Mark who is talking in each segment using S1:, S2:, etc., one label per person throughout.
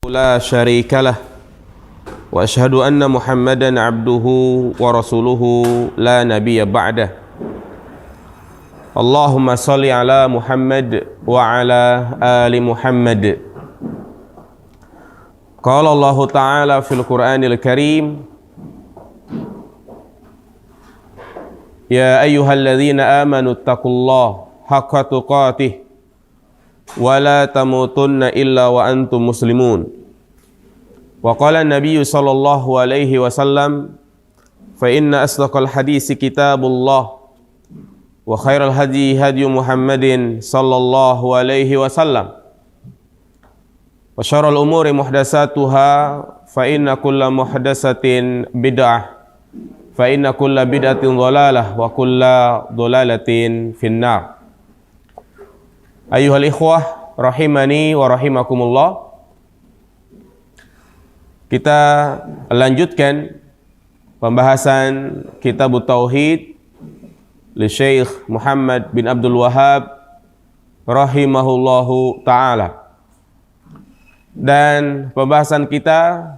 S1: لا شريك له وأشهد أن محمدا عبده ورسوله لا نبي بعده اللهم صل على محمد وعلى آل محمد قال الله تعالى في القرآن الكريم يا أيها الذين آمنوا اتقوا الله حق تقاته ولا تموتن إلا وأنتم مسلمون وقال النبي صلى الله عليه وسلم فإن أصدق الحديث كتاب الله وخير الهدي هدي محمد صلى الله عليه وسلم وشر الأمور محدثاتها فإن كل محدثة بدعة فإن كل بدعة ضلالة وكل ضلالة في النار. Ayuhal ikhwah rahimani wa rahimakumullah. Kita lanjutkan pembahasan Kitab Tauhid li Syekh Muhammad bin Abdul Wahhab rahimahullahu taala. Dan pembahasan kita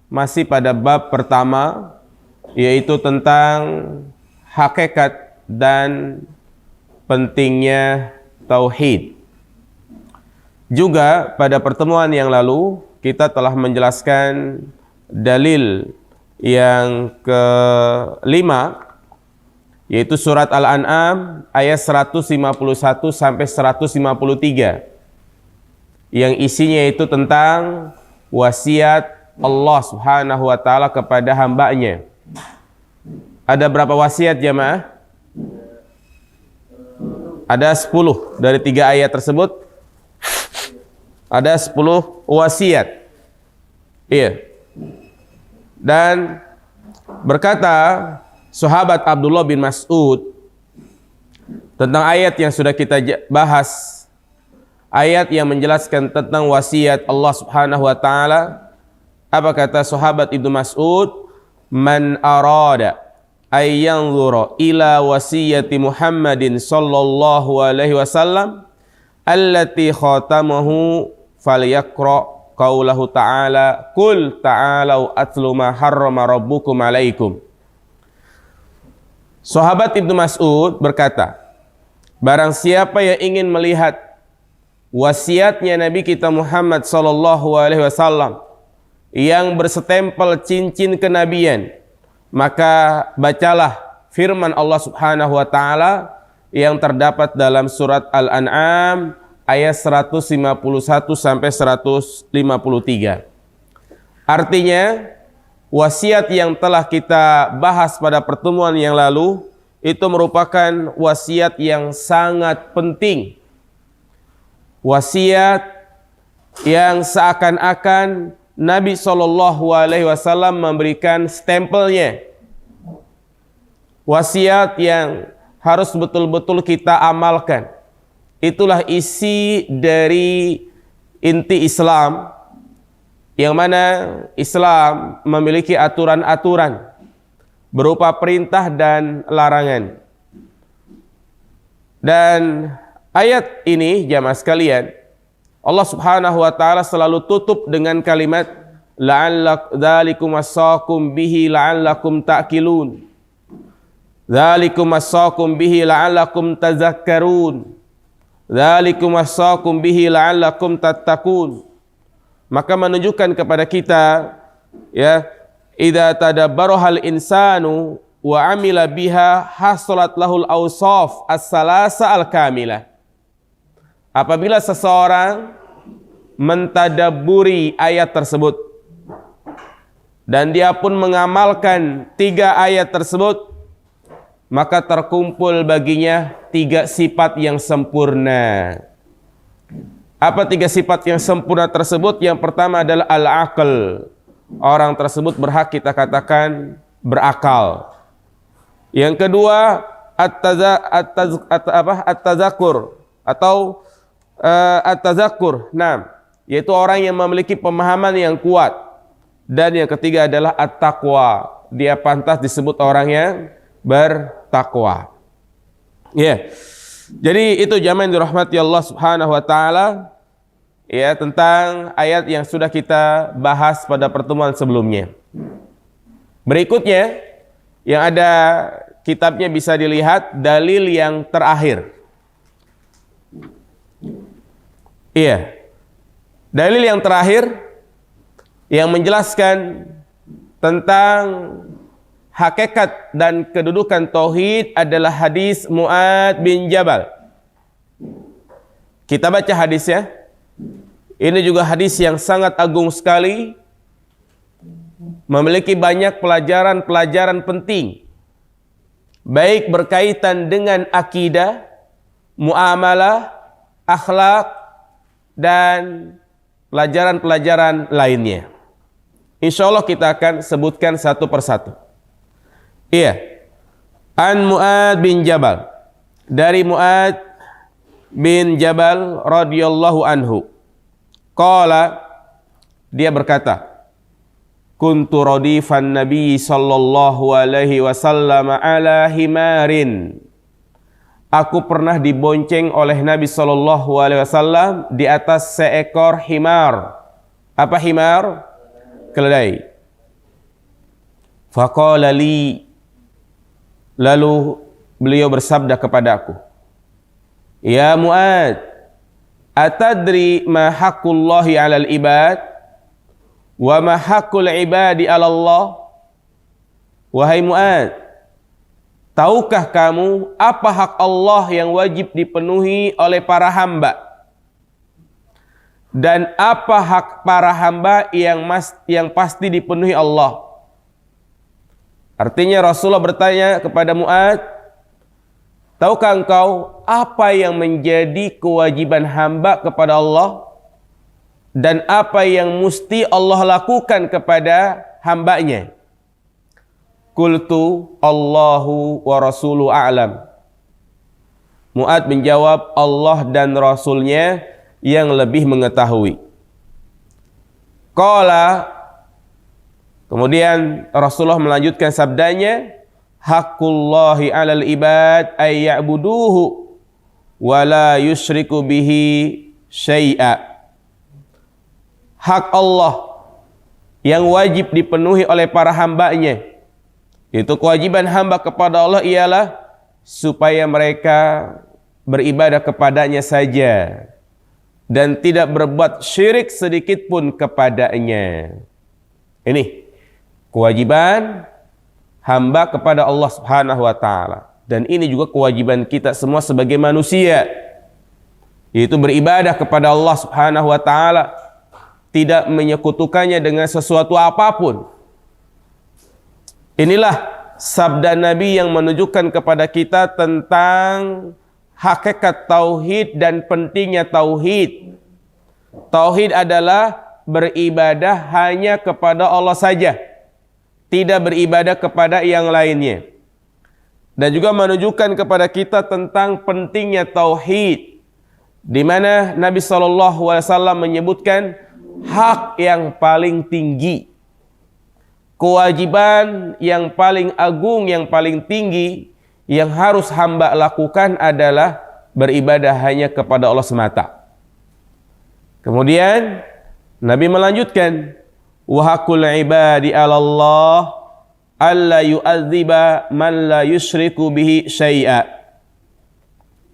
S1: masih pada bab pertama, yaitu tentang hakikat dan pentingnya tauhid. Juga pada pertemuan yang lalu kita telah menjelaskan dalil yang kelima, yaitu surat Al-An'am ayat 151 sampai 153, yang isinya itu tentang wasiat Allah Subhanahu wa taala kepada hambanya. Ada berapa wasiat jamaah? Ada 10 dari 3 ayat tersebut. Ada 10 wasiat. Iya. Dan berkata sahabat Abdullah bin Mas'ud tentang ayat yang sudah kita bahas, ayat yang menjelaskan tentang wasiat Allah Subhanahu wa taala. Apa kata sahabat Ibnu Mas'ud? Man arada ay yanzura ila wasiyati Muhammadin sallallahu alaihi wasallam allati khatamahu falyaqra qaulahu ta'ala qul ta'alau atlu ma harrama rabbukum alaikum. Sahabat Ibnu Mas'ud berkata, barang siapa yang ingin melihat wasiatnya Nabi kita Muhammad sallallahu alaihi wasallam yang berstempel cincin kenabian, maka bacalah firman Allah Subhanahu wa taala yang terdapat dalam surat Al-An'am ayat 151 sampai 153. Artinya, wasiat yang telah kita bahas pada pertemuan yang lalu itu merupakan wasiat yang sangat penting. Wasiat yang seakan-akan Nabi SAW memberikan stempelnya. Wasiat yang harus betul-betul kita amalkan. Itulah isi dari inti Islam, yang mana Islam memiliki aturan-aturan berupa perintah dan larangan. Dan ayat ini jamaah sekalian, Allah Subhanahu wa taala selalu tutup dengan kalimat dzalikum wasaqum bihi la'allakum ta'qilun. Dzalikum wasaqum bihi la'allakum tazakkarun. Dzalikum wasaqum bihi la'allakum tattaqun. Maka menunjukkan kepada kita, ya, idza tadabbarahal insanu wa amila biha hasalat lahul awsaf as-salasa al-kamilah. Apabila seseorang mentadabburi ayat tersebut dan dia pun mengamalkan 3 ayat tersebut, maka terkumpul baginya 3 sifat yang sempurna. Apa 3 sifat yang sempurna tersebut? Yang pertama adalah al-aql. Orang tersebut berhak kita katakan berakal. Yang kedua at-tazakkur atau at-tazakkur. Nah, yaitu orang yang memiliki pemahaman yang kuat. Dan yang ketiga adalah at-taqwa. Dia pantas disebut orang yang bertakwa. Ya. Jadi itu jamaah yang dirahmati Allah Subhanahu wa taala. ya tentang ayat yang sudah kita bahas pada pertemuan sebelumnya. Berikutnya yang ada kitabnya bisa dilihat dalil yang terakhir. Iya. Dalil yang terakhir yang menjelaskan tentang hakikat dan kedudukan tauhid adalah hadis Mu'adz bin Jabal. Kita baca hadisnya. Ini juga hadis yang sangat agung sekali, memiliki banyak pelajaran-pelajaran penting, baik berkaitan dengan akidah, muamalah, akhlak, dan pelajaran-pelajaran lainnya. Insya Allah kita akan sebutkan satu persatu. Iya. An Mu'adz bin Jabal. Dari Mu'adz bin Jabal radhiyallahu anhu. Qala, dia berkata, kuntu radifan Nabi sallallahu alaihi wasallam ala himarin. Aku pernah dibonceng oleh Nabi sallallahu alaihi wasallam di atas seekor himar. Apa himar? Keledai. Faqala li, lalu beliau bersabda kepadaku, ya Mu'adz, atadri ma haqqullahi 'alal ibad wa ma haqqul ibadi 'ala Allah? Wahai Mu'adz, tahukah kamu apa hak Allah yang wajib dipenuhi oleh para hamba? Dan apa hak para hamba yang pasti dipenuhi Allah? Artinya Rasulullah bertanya kepada Mu'adz, tahukah engkau apa yang menjadi kewajiban hamba kepada Allah? Dan apa yang mesti Allah lakukan kepada hambanya? Qultu Allahu wa rasuluhu a'lam. Mu'adz menjawab, Allah dan Rasulnya yang lebih mengetahui. Qala, kemudian Rasulullah melanjutkan sabdanya, haqqullahi 'alal ibad ay ya'buduhu wa la yusyriku bihi syai'a. Hak Allah yang wajib dipenuhi oleh para hambanya, itu kewajiban hamba kepada Allah ialah supaya mereka beribadah kepadanya saja dan tidak berbuat syirik sedikit pun kepadanya. Ini kewajiban hamba kepada Allah Subhanahu wa taala, dan ini juga kewajiban kita semua sebagai manusia, yaitu beribadah kepada Allah Subhanahu wa taala, tidak menyekutukannya dengan sesuatu apapun. Inilah sabda Nabi yang menunjukkan kepada kita tentang hakikat tauhid dan pentingnya tauhid. Tauhid adalah beribadah hanya kepada Allah saja, tidak beribadah kepada yang lainnya. Dan juga menunjukkan kepada kita tentang pentingnya tauhid, di mana Nabi SAW menyebutkan hak yang paling tinggi, kewajiban yang paling agung, yang paling tinggi yang harus hamba lakukan adalah beribadah hanya kepada Allah semata. Kemudian Nabi melanjutkan, wa haqqul ibadi 'ala Allah alla yu'adziba man la yusyriku bihi syai'a.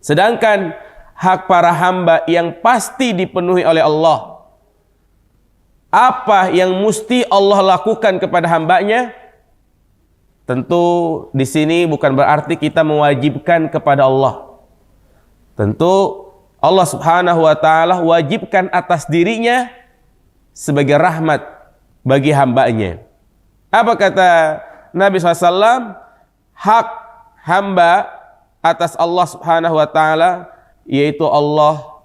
S1: Sedangkan hak para hamba yang pasti dipenuhi oleh Allah, apa yang mesti Allah lakukan kepada hambanya? Tentu di sini bukan berarti kita mewajibkan kepada Allah. Tentu Allah Subhanahu wa taala wajibkan atas dirinya sebagai rahmat bagi hambanya. Apa kata Nabi SAW? Hak hamba atas Allah Subhanahu wa taala, yaitu Allah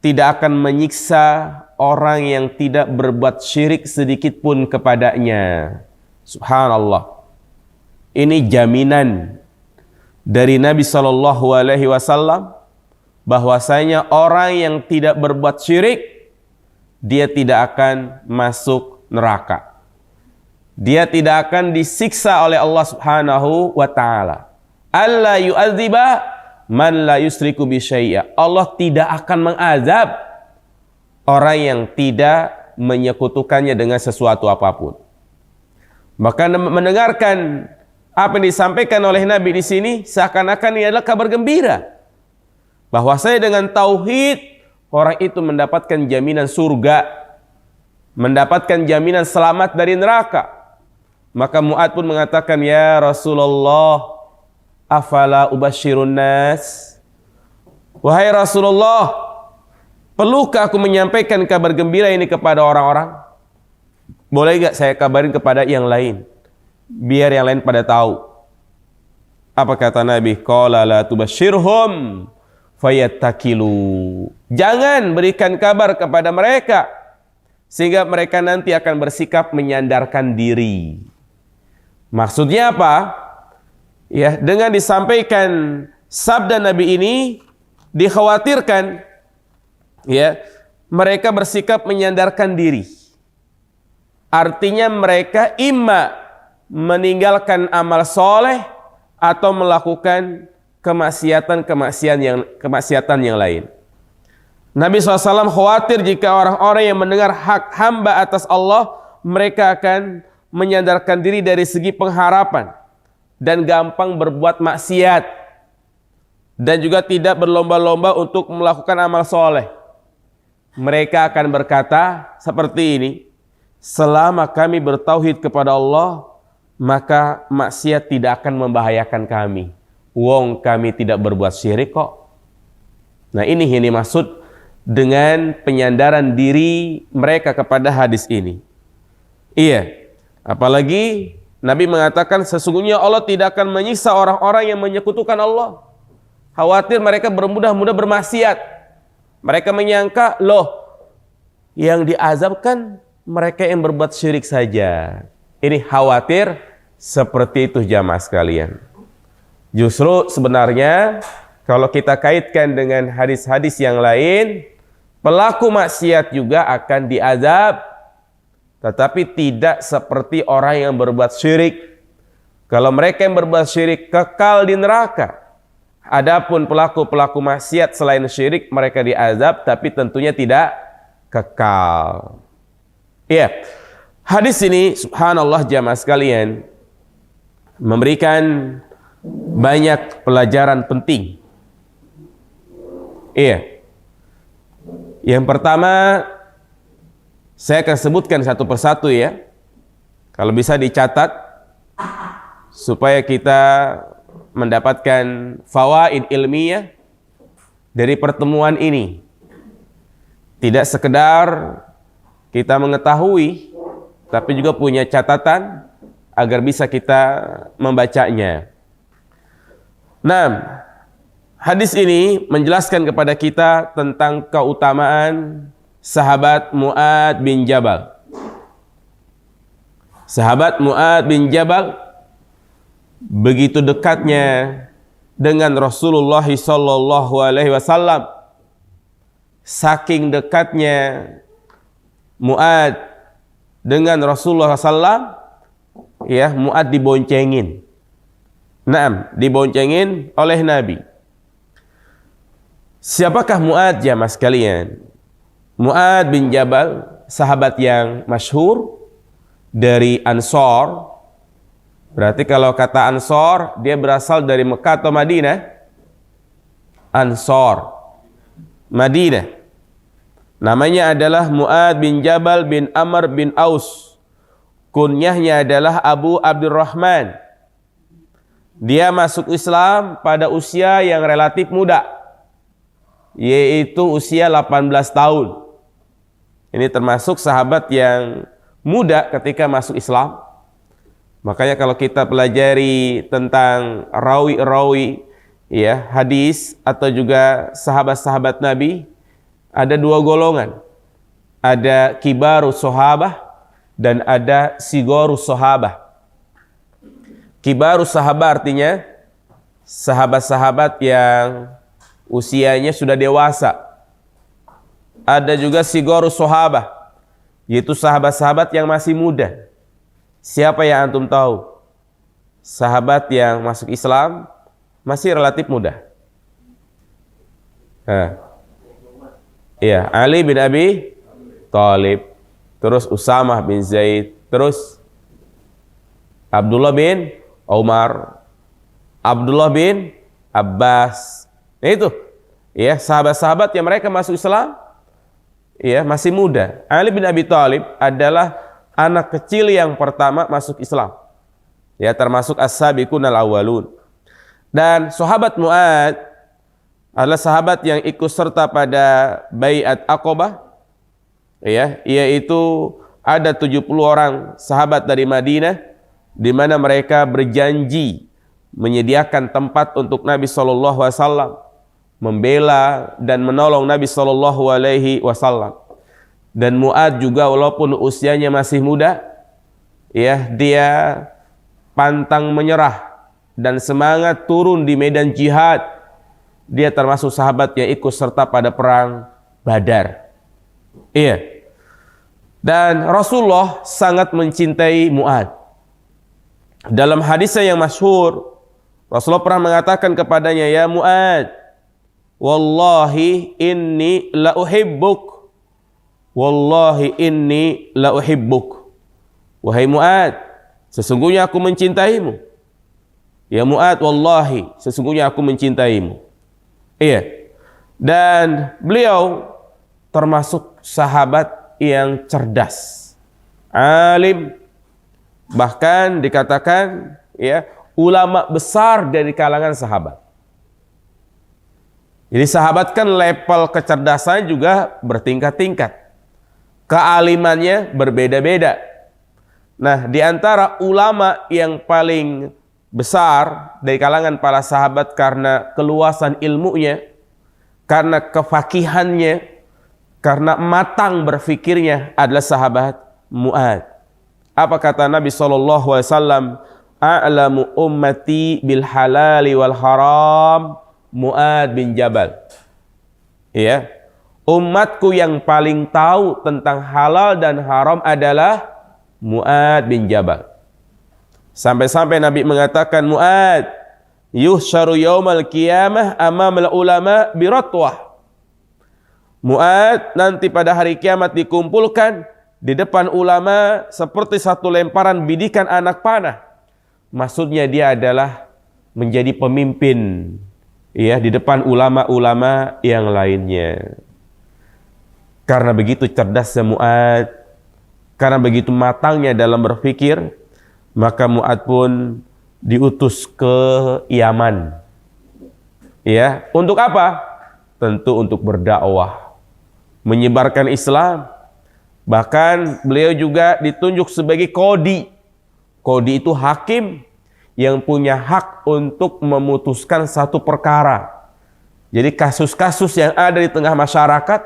S1: tidak akan menyiksa orang yang tidak berbuat syirik sedikit pun kepadanya. Subhanallah. Ini jaminan dari Nabi SAW bahwasanya orang yang tidak berbuat syirik, dia tidak akan masuk neraka. Dia tidak akan disiksa oleh Allah Subhanahu wa taala. Alla yu'adziba man la yusriku bi syai'a. Allah tidak akan mengazab orang yang tidak menyekutukannya dengan sesuatu apapun. Maka mendengarkan apa yang disampaikan oleh Nabi di sini seakan-akan ini adalah kabar gembira. Bahwasanya dengan tauhid orang itu mendapatkan jaminan surga, mendapatkan jaminan selamat dari neraka. Maka Mu'ad pun mengatakan, ya Rasulullah, afala ubashirun nas? Wahai Rasulullah, perlukah aku menyampaikan kabar gembira ini kepada orang-orang? Boleh gak saya kabarin kepada yang lain? Biar yang lain pada tahu. Apa kata Nabi? Qala la tubashirhum fayattakilu. Jangan berikan kabar kepada mereka sehingga mereka nanti akan bersikap menyandarkan diri. Maksudnya apa? Ya, dengan disampaikan sabda Nabi ini dikhawatirkan ya, mereka bersikap menyandarkan diri. Artinya mereka imma meninggalkan amal soleh atau melakukan kemaksiatan yang lain. Nabi SAW khawatir jika orang-orang yang mendengar hak hamba atas Allah, mereka akan menyandarkan diri dari segi pengharapan dan gampang berbuat maksiat dan juga tidak berlomba-lomba untuk melakukan amal soleh. Mereka akan berkata seperti ini, selama kami bertauhid kepada Allah, maka maksiat tidak akan membahayakan kami. Wong kami tidak berbuat syirik kok. Nah, ini yang dimaksud dengan penyandaran diri mereka kepada hadis ini. Iya, apalagi Nabi mengatakan sesungguhnya Allah tidak akan menyiksa orang-orang yang menyekutukan Allah. Khawatir mereka bermudah-mudah bermaksiat. Mereka menyangka, loh, yang diazabkan mereka yang berbuat syirik saja. Ini khawatir seperti itu jamaah sekalian. Justru sebenarnya kalau kita kaitkan dengan hadis-hadis yang lain, pelaku maksiat juga akan diazab, tetapi tidak seperti orang yang berbuat syirik. Kalau mereka yang berbuat syirik kekal di neraka. Adapun pelaku-pelaku maksiat selain syirik, mereka diazab tapi tentunya tidak kekal. Iya, hadis ini subhanallah jamaah sekalian memberikan banyak pelajaran penting. Iya. Yang pertama, saya akan sebutkan satu persatu ya. Kalau bisa dicatat supaya kita mendapatkan fawaid ilmiah dari pertemuan ini. Tidak sekedar kita mengetahui, tapi juga punya catatan agar bisa kita membacanya. Nah, hadis ini menjelaskan kepada kita tentang keutamaan sahabat Mu'ad bin Jabal. Sahabat Mu'ad bin Jabal begitu dekatnya dengan Rasulullah SAW. Saking dekatnya Mu'ad dengan Rasulullah SAW, ya, Mu'ad diboncengin. Naam, diboncengin oleh Nabi. Siapakah Mu'ad jamaah sekalian? Mu'ad bin Jabal, sahabat yang masyhur dari Ansor. Berarti kalau kata Ansor, dia berasal dari Mekah atau Madinah? Ansor, Madinah. Namanya adalah Mu'ad bin Jabal bin Amr bin Aus. Kunyahnya adalah Abu Abdurrahman. Dia masuk Islam pada usia yang relatif muda, yaitu usia 18 tahun. Ini termasuk sahabat yang muda ketika masuk Islam. Makanya kalau kita pelajari tentang rawi-rawi ya, hadis atau juga sahabat-sahabat Nabi, ada dua golongan. Ada kibarus sahabah dan ada sigorus sahabah. Kibarus sahabah artinya sahabat-sahabat yang usianya sudah dewasa. Ada juga sigorus sahabah, yaitu sahabat-sahabat yang masih muda. Siapa yang antum tahu? Sahabat yang masuk Islam masih relatif muda. Iya, Ali bin Abi Thalib, terus Usamah bin Zaid, terus Abdullah bin Umar, Abdullah bin Abbas. Nah itu, ya, sahabat-sahabat yang mereka masuk Islam, ya, masih muda. Ali bin Abi Thalib adalah anak kecil yang pertama masuk Islam. Ya, termasuk as-sabiqunal awwalun. Dan sahabat Mu'adz adalah sahabat yang ikut serta pada Bai'at Aqabah, ya, yaitu ada 70 orang sahabat dari Madinah di mana mereka berjanji menyediakan tempat untuk Nabi SAW, membela dan menolong Nabi SAW. Dan Mu'adz juga walaupun usianya masih muda, ya, dia pantang menyerah dan semangat turun di medan jihad. Dia termasuk sahabat yang ikut serta pada perang Badar. Iya. Dan Rasulullah sangat mencintai Mu'adz. Dalam hadisnya yang masyhur, Rasulullah pernah mengatakan kepadanya, "Ya Mu'adz, wallahi inni la uhibbuk. Wallahi inni la uhibbuk." Wahai Mu'adz, sesungguhnya aku mencintaimu. Ya Mu'adz, wallahi, sesungguhnya aku mencintaimu. Iya. Dan beliau termasuk sahabat yang cerdas, alim, bahkan dikatakan, ya, ulama besar dari kalangan sahabat. Jadi sahabat kan level kecerdasan juga bertingkat-tingkat. Kealimannya berbeda-beda. Nah, di antara ulama yang paling besar dari kalangan para sahabat karena keluasan ilmunya, karena kefakihannya, karena matang berfikirnya adalah sahabat Mu'adz. Apa kata Nabi SAW? A'lamu ummati bil halali wal haram Mu'adz bin Jabal. Ya, umatku yang paling tahu tentang halal dan haram adalah Mu'adz bin Jabal. Sampai-sampai Nabi mengatakan, Mu'adz yuhsyaru yaumal qiyamah amamal ulama biratwah. Mu'adz nanti pada hari kiamat dikumpulkan di depan ulama seperti satu lemparan bidikan anak panah. Maksudnya dia adalah menjadi pemimpin, ya, di depan ulama-ulama yang lainnya. Karena begitu cerdasnya Mu'adz, karena begitu matangnya dalam berpikir, maka Mu'adz pun diutus ke Yaman. Ya, untuk apa? Tentu untuk berdakwah, menyebarkan Islam. Bahkan beliau juga ditunjuk sebagai qadi. Qadi itu hakim yang punya hak untuk memutuskan satu perkara. Jadi kasus-kasus yang ada di tengah masyarakat,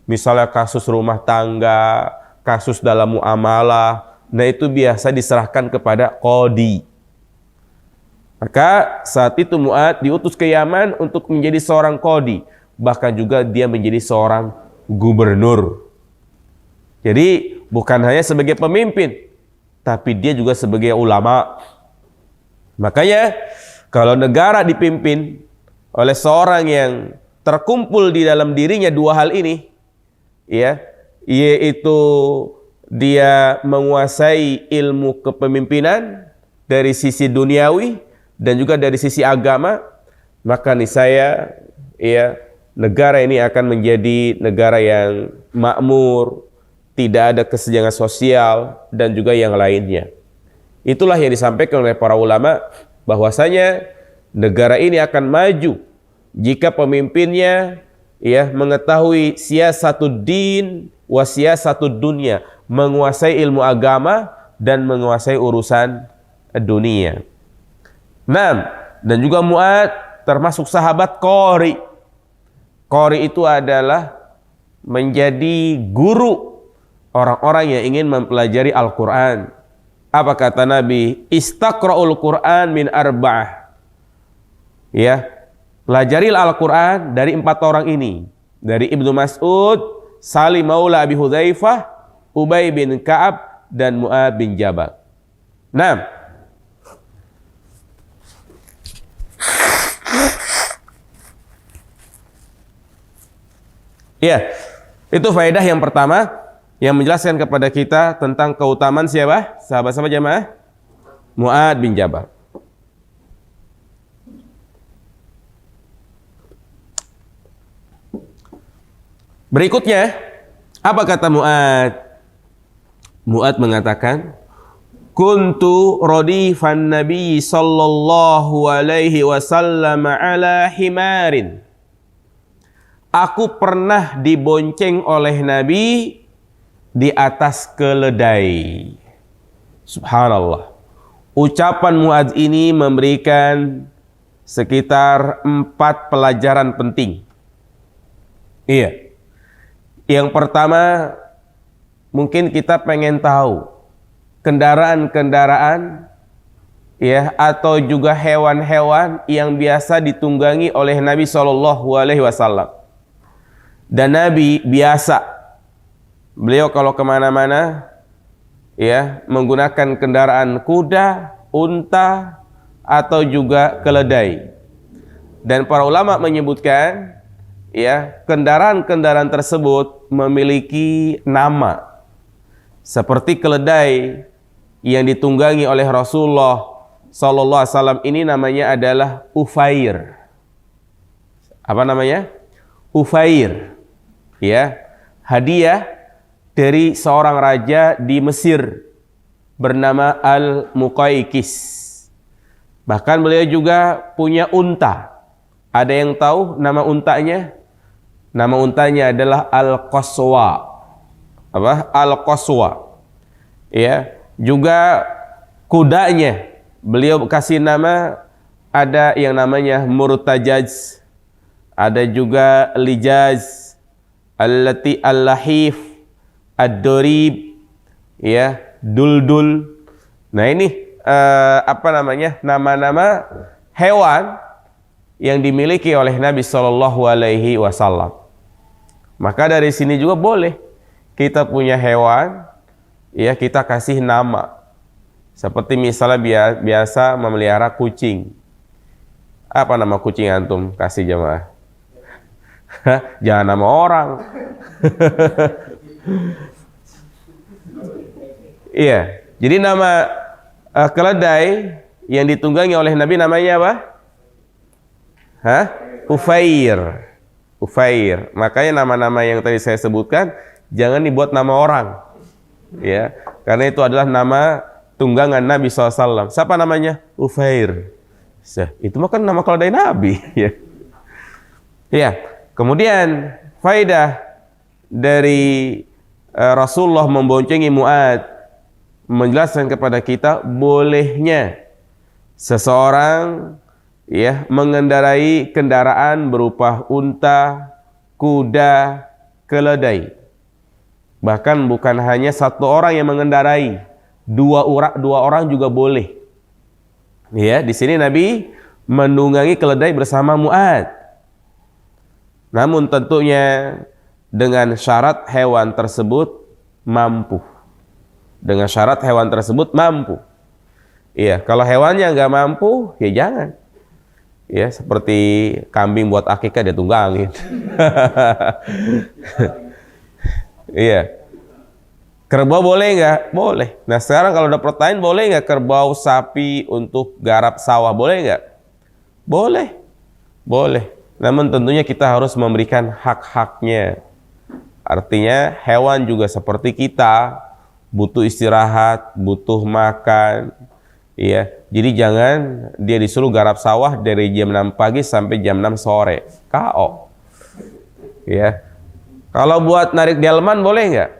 S1: misalnya kasus rumah tangga, kasus dalam muamalah, nah itu biasa diserahkan kepada qadi. Maka saat itu Mu'adz diutus ke Yaman untuk menjadi seorang qadi. Bahkan juga dia menjadi seorang gubernur. Jadi bukan hanya sebagai pemimpin, tapi dia juga sebagai ulama. Makanya kalau negara dipimpin oleh seorang yang terkumpul di dalam dirinya dua hal ini, ya, yaitu dia menguasai ilmu kepemimpinan dari sisi duniawi dan juga dari sisi agama, maka niscaya, ya, negara ini akan menjadi negara yang makmur, tidak ada kesenjangan sosial dan juga yang lainnya. Itulah yang disampaikan oleh para ulama, bahwasanya negara ini akan maju jika pemimpinnya, ya, mengetahui siasatud din wa siasatud dunya, menguasai ilmu agama dan menguasai urusan dunia. Nah, dan juga Mu'adz termasuk sahabat qari. Qari itu adalah menjadi guru orang-orang yang ingin mempelajari Al-Quran. Apa kata Nabi? Istaqra'ul Quran min arba'ah. Ya, pelajarilah Al-Quran dari 4 orang ini. Dari Ibnu Mas'ud, Salim Maula Abi Hudzaifah, Ubay bin Ka'ab, dan Mu'adz bin Jabal. Nah, ya, itu faedah yang pertama, yang menjelaskan kepada kita tentang keutamaan siapa? Sahabat-sahabat jamaah? Mu'ad bin Jabal. Berikutnya, apa kata Mu'ad? Mu'ad mengatakan, kuntu radifan Nabi sallallahu alaihi wasallam ala himarin. Aku pernah dibonceng oleh Nabi di atas keledai. Subhanallah. Ucapan Mu'adz ini memberikan sekitar 4 pelajaran penting. Iya. Yang pertama, mungkin kita pengen tahu kendaraan-kendaraan ya atau juga hewan-hewan yang biasa ditunggangi oleh Nabi Shallallahu Alaihi Wasallam. Dan Nabi biasa, beliau kalau kemana-mana ya menggunakan kendaraan kuda, unta atau juga keledai. Dan para ulama menyebutkan ya kendaraan-kendaraan tersebut memiliki nama. Seperti keledai yang ditunggangi oleh Rasulullah Sallallahu Alaihi Wasallam ini namanya adalah Ufair. Apa namanya? Ufair. Ya, hadiah dari seorang raja di Mesir bernama Al-Muqaykis. Bahkan beliau juga punya unta. Ada yang tahu nama untanya? Nama untanya adalah Al-Qaswa. Apa? Al-Qaswa. Ya, juga kudanya beliau kasih nama, ada yang namanya Murtajaj, ada juga Lijaz, Allati Al-Lahif, Ad-Dorib, ya, Duldul. Nah ini apa namanya? Nama-nama hewan yang dimiliki oleh Nabi Shallallahu Alaihi Wasallam. Maka dari sini juga boleh kita punya hewan, ya kita kasih nama. Seperti misalnya biasa memelihara kucing. Apa nama kucing antum? Kasih jamaah. Jangan nama orang. Iya. Jadi nama keledai yang ditunggangi oleh Nabi namanya apa? Hah? Ufair. Ufair. Makanya nama-nama yang tadi saya sebutkan jangan dibuat nama orang, ya, karena itu adalah nama tunggangan Nabi SAW. Siapa namanya? Ufair. Itu mah kan nama keledai Nabi. Ya. Ya. Kemudian faidah dari Rasulullah memboncengi Mu'ad menjelaskan kepada kita bolehnya seseorang ya mengendarai kendaraan berupa unta, kuda, keledai. Bahkan bukan hanya satu orang yang mengendarai, dua orang juga boleh. Ya, di sini Nabi menunggangi keledai bersama Mu'ad. Namun tentunya dengan syarat hewan tersebut mampu. Dengan syarat hewan tersebut mampu. Iya, kalau hewannya nggak mampu, ya jangan. Ya, seperti kambing buat akikah dia tunggangin. Iya. Kerbau boleh nggak? Boleh. Nah sekarang kalau ada pertanyaan, boleh nggak kerbau sapi untuk garap sawah? Boleh nggak? Boleh. Boleh. Namun tentunya kita harus memberikan hak-haknya. Artinya hewan juga seperti kita, butuh istirahat, butuh makan. Ya, jadi jangan dia disuruh garap sawah dari jam 6 pagi sampai jam 6 sore. KO. Ya. Kalau buat narik delman boleh nggak?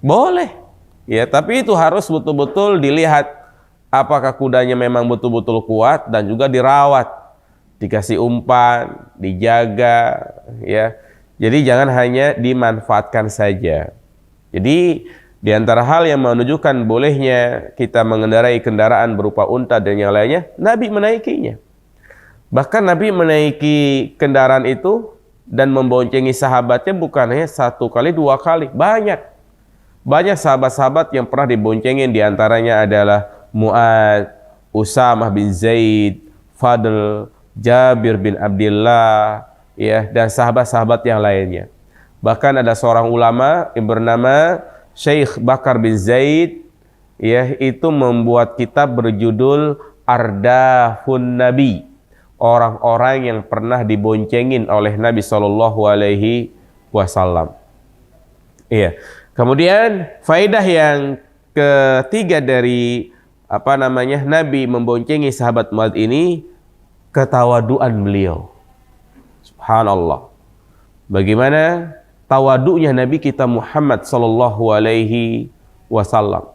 S1: Boleh. Ya, tapi itu harus betul-betul dilihat apakah kudanya memang betul-betul kuat dan juga dirawat, dikasih umpan, dijaga, ya. Jadi jangan hanya dimanfaatkan saja. Jadi di antara hal yang menunjukkan bolehnya kita mengendarai kendaraan berupa unta dan yang lainnya, Nabi menaikinya. Bahkan Nabi menaiki kendaraan itu dan memboncengi sahabatnya bukan hanya 1 kali, 2 kali, banyak sahabat-sahabat yang pernah diboncengin, diantaranya adalah Mu'ad, Usamah bin Zaid, Fadl, Jabir bin Abdullah, ya, dan sahabat-sahabat yang lainnya. Bahkan ada seorang ulama yang bernama Syekh Bakar bin Zaid, ya, itu membuat kitab berjudul Ardafun Nabi, orang-orang yang pernah diboncengin oleh Nabi Shallallahu Alaihi Wasallam. Iya. Kemudian faedah yang ketiga dari Nabi memboncengi sahabat Mu'adz ini, ketawaduan beliau. Subhanallah. Bagaimana tawaduknya Nabi kita Muhammad sallallahu alaihi wasallam.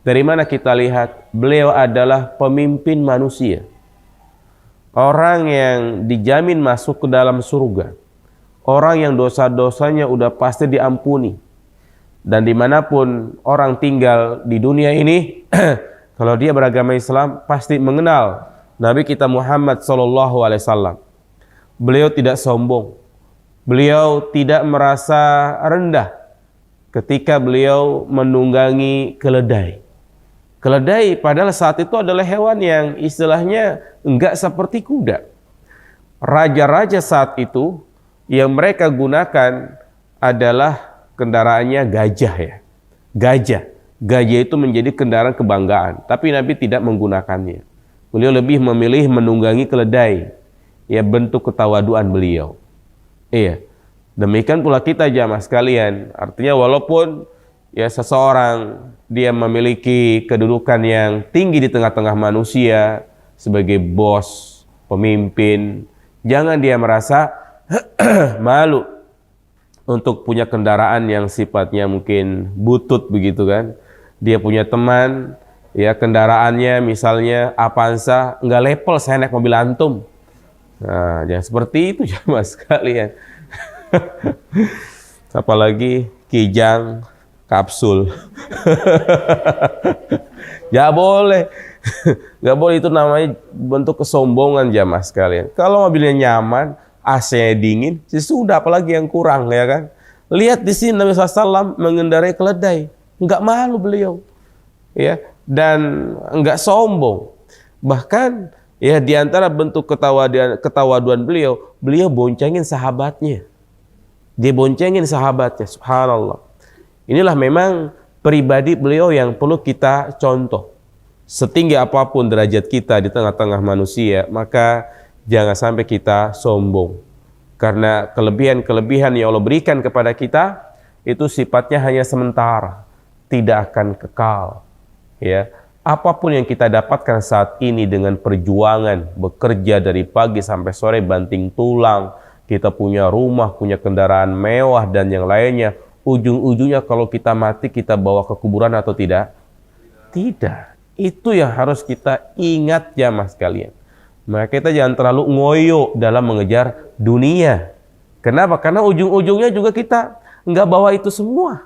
S1: Dari mana kita lihat beliau adalah pemimpin manusia. Orang yang dijamin masuk ke dalam surga. Orang yang dosa-dosanya udah pasti diampuni. Dan dimanapun orang tinggal di dunia ini, kalau dia beragama Islam pasti mengenal Nabi kita Muhammad sallallahu alaihi wasallam. Beliau tidak sombong. Beliau tidak merasa rendah ketika beliau menunggangi keledai. Keledai padahal saat itu adalah hewan yang istilahnya enggak seperti kuda. Raja-raja saat itu yang mereka gunakan adalah kendaraannya gajah, ya. Gajah itu menjadi kendaraan kebanggaan, tapi Nabi tidak menggunakannya. Beliau lebih memilih menunggangi keledai. Ya, bentuk ketawaduan beliau. Iya, demikian pula kita jamaah sekalian. Artinya walaupun ya seseorang dia memiliki kedudukan yang tinggi di tengah-tengah manusia sebagai bos, pemimpin, jangan dia merasa malu untuk punya kendaraan yang sifatnya mungkin butut begitu kan. Dia punya teman, ya kendaraannya misalnya Avanza, nggak level saya naik mobil antum. Nah, jangan seperti itu jamaah sekalian. Apalagi Kijang kapsul. Ya boleh. Gak boleh, itu namanya bentuk kesombongan jamaah sekalian. Kalau mobilnya nyaman, AC-nya dingin, sudah apalagi yang kurang, ya kan? Lihat di sini Nabi SAW mengendarai keledai, nggak malu beliau, ya, dan nggak sombong. Bahkan ya di antara bentuk ketawaduan beliau boncengin sahabatnya. Dia boncengin sahabatnya, subhanallah. Inilah memang pribadi beliau yang perlu kita contoh. Setinggi apapun derajat kita di tengah-tengah manusia, maka jangan sampai kita sombong. Karena kelebihan-kelebihan yang Allah berikan kepada kita, itu sifatnya hanya sementara, tidak akan kekal. Ya. Apapun yang kita dapatkan saat ini dengan perjuangan, bekerja dari pagi sampai sore banting tulang, kita punya rumah, punya kendaraan mewah dan yang lainnya, ujung-ujungnya kalau kita mati kita bawa ke kuburan atau tidak? Tidak. Itu yang harus kita ingat jamaah sekalian. Maka kita jangan terlalu ngoyo dalam mengejar dunia. Kenapa? Karena ujung-ujungnya juga kita nggak bawa itu semua.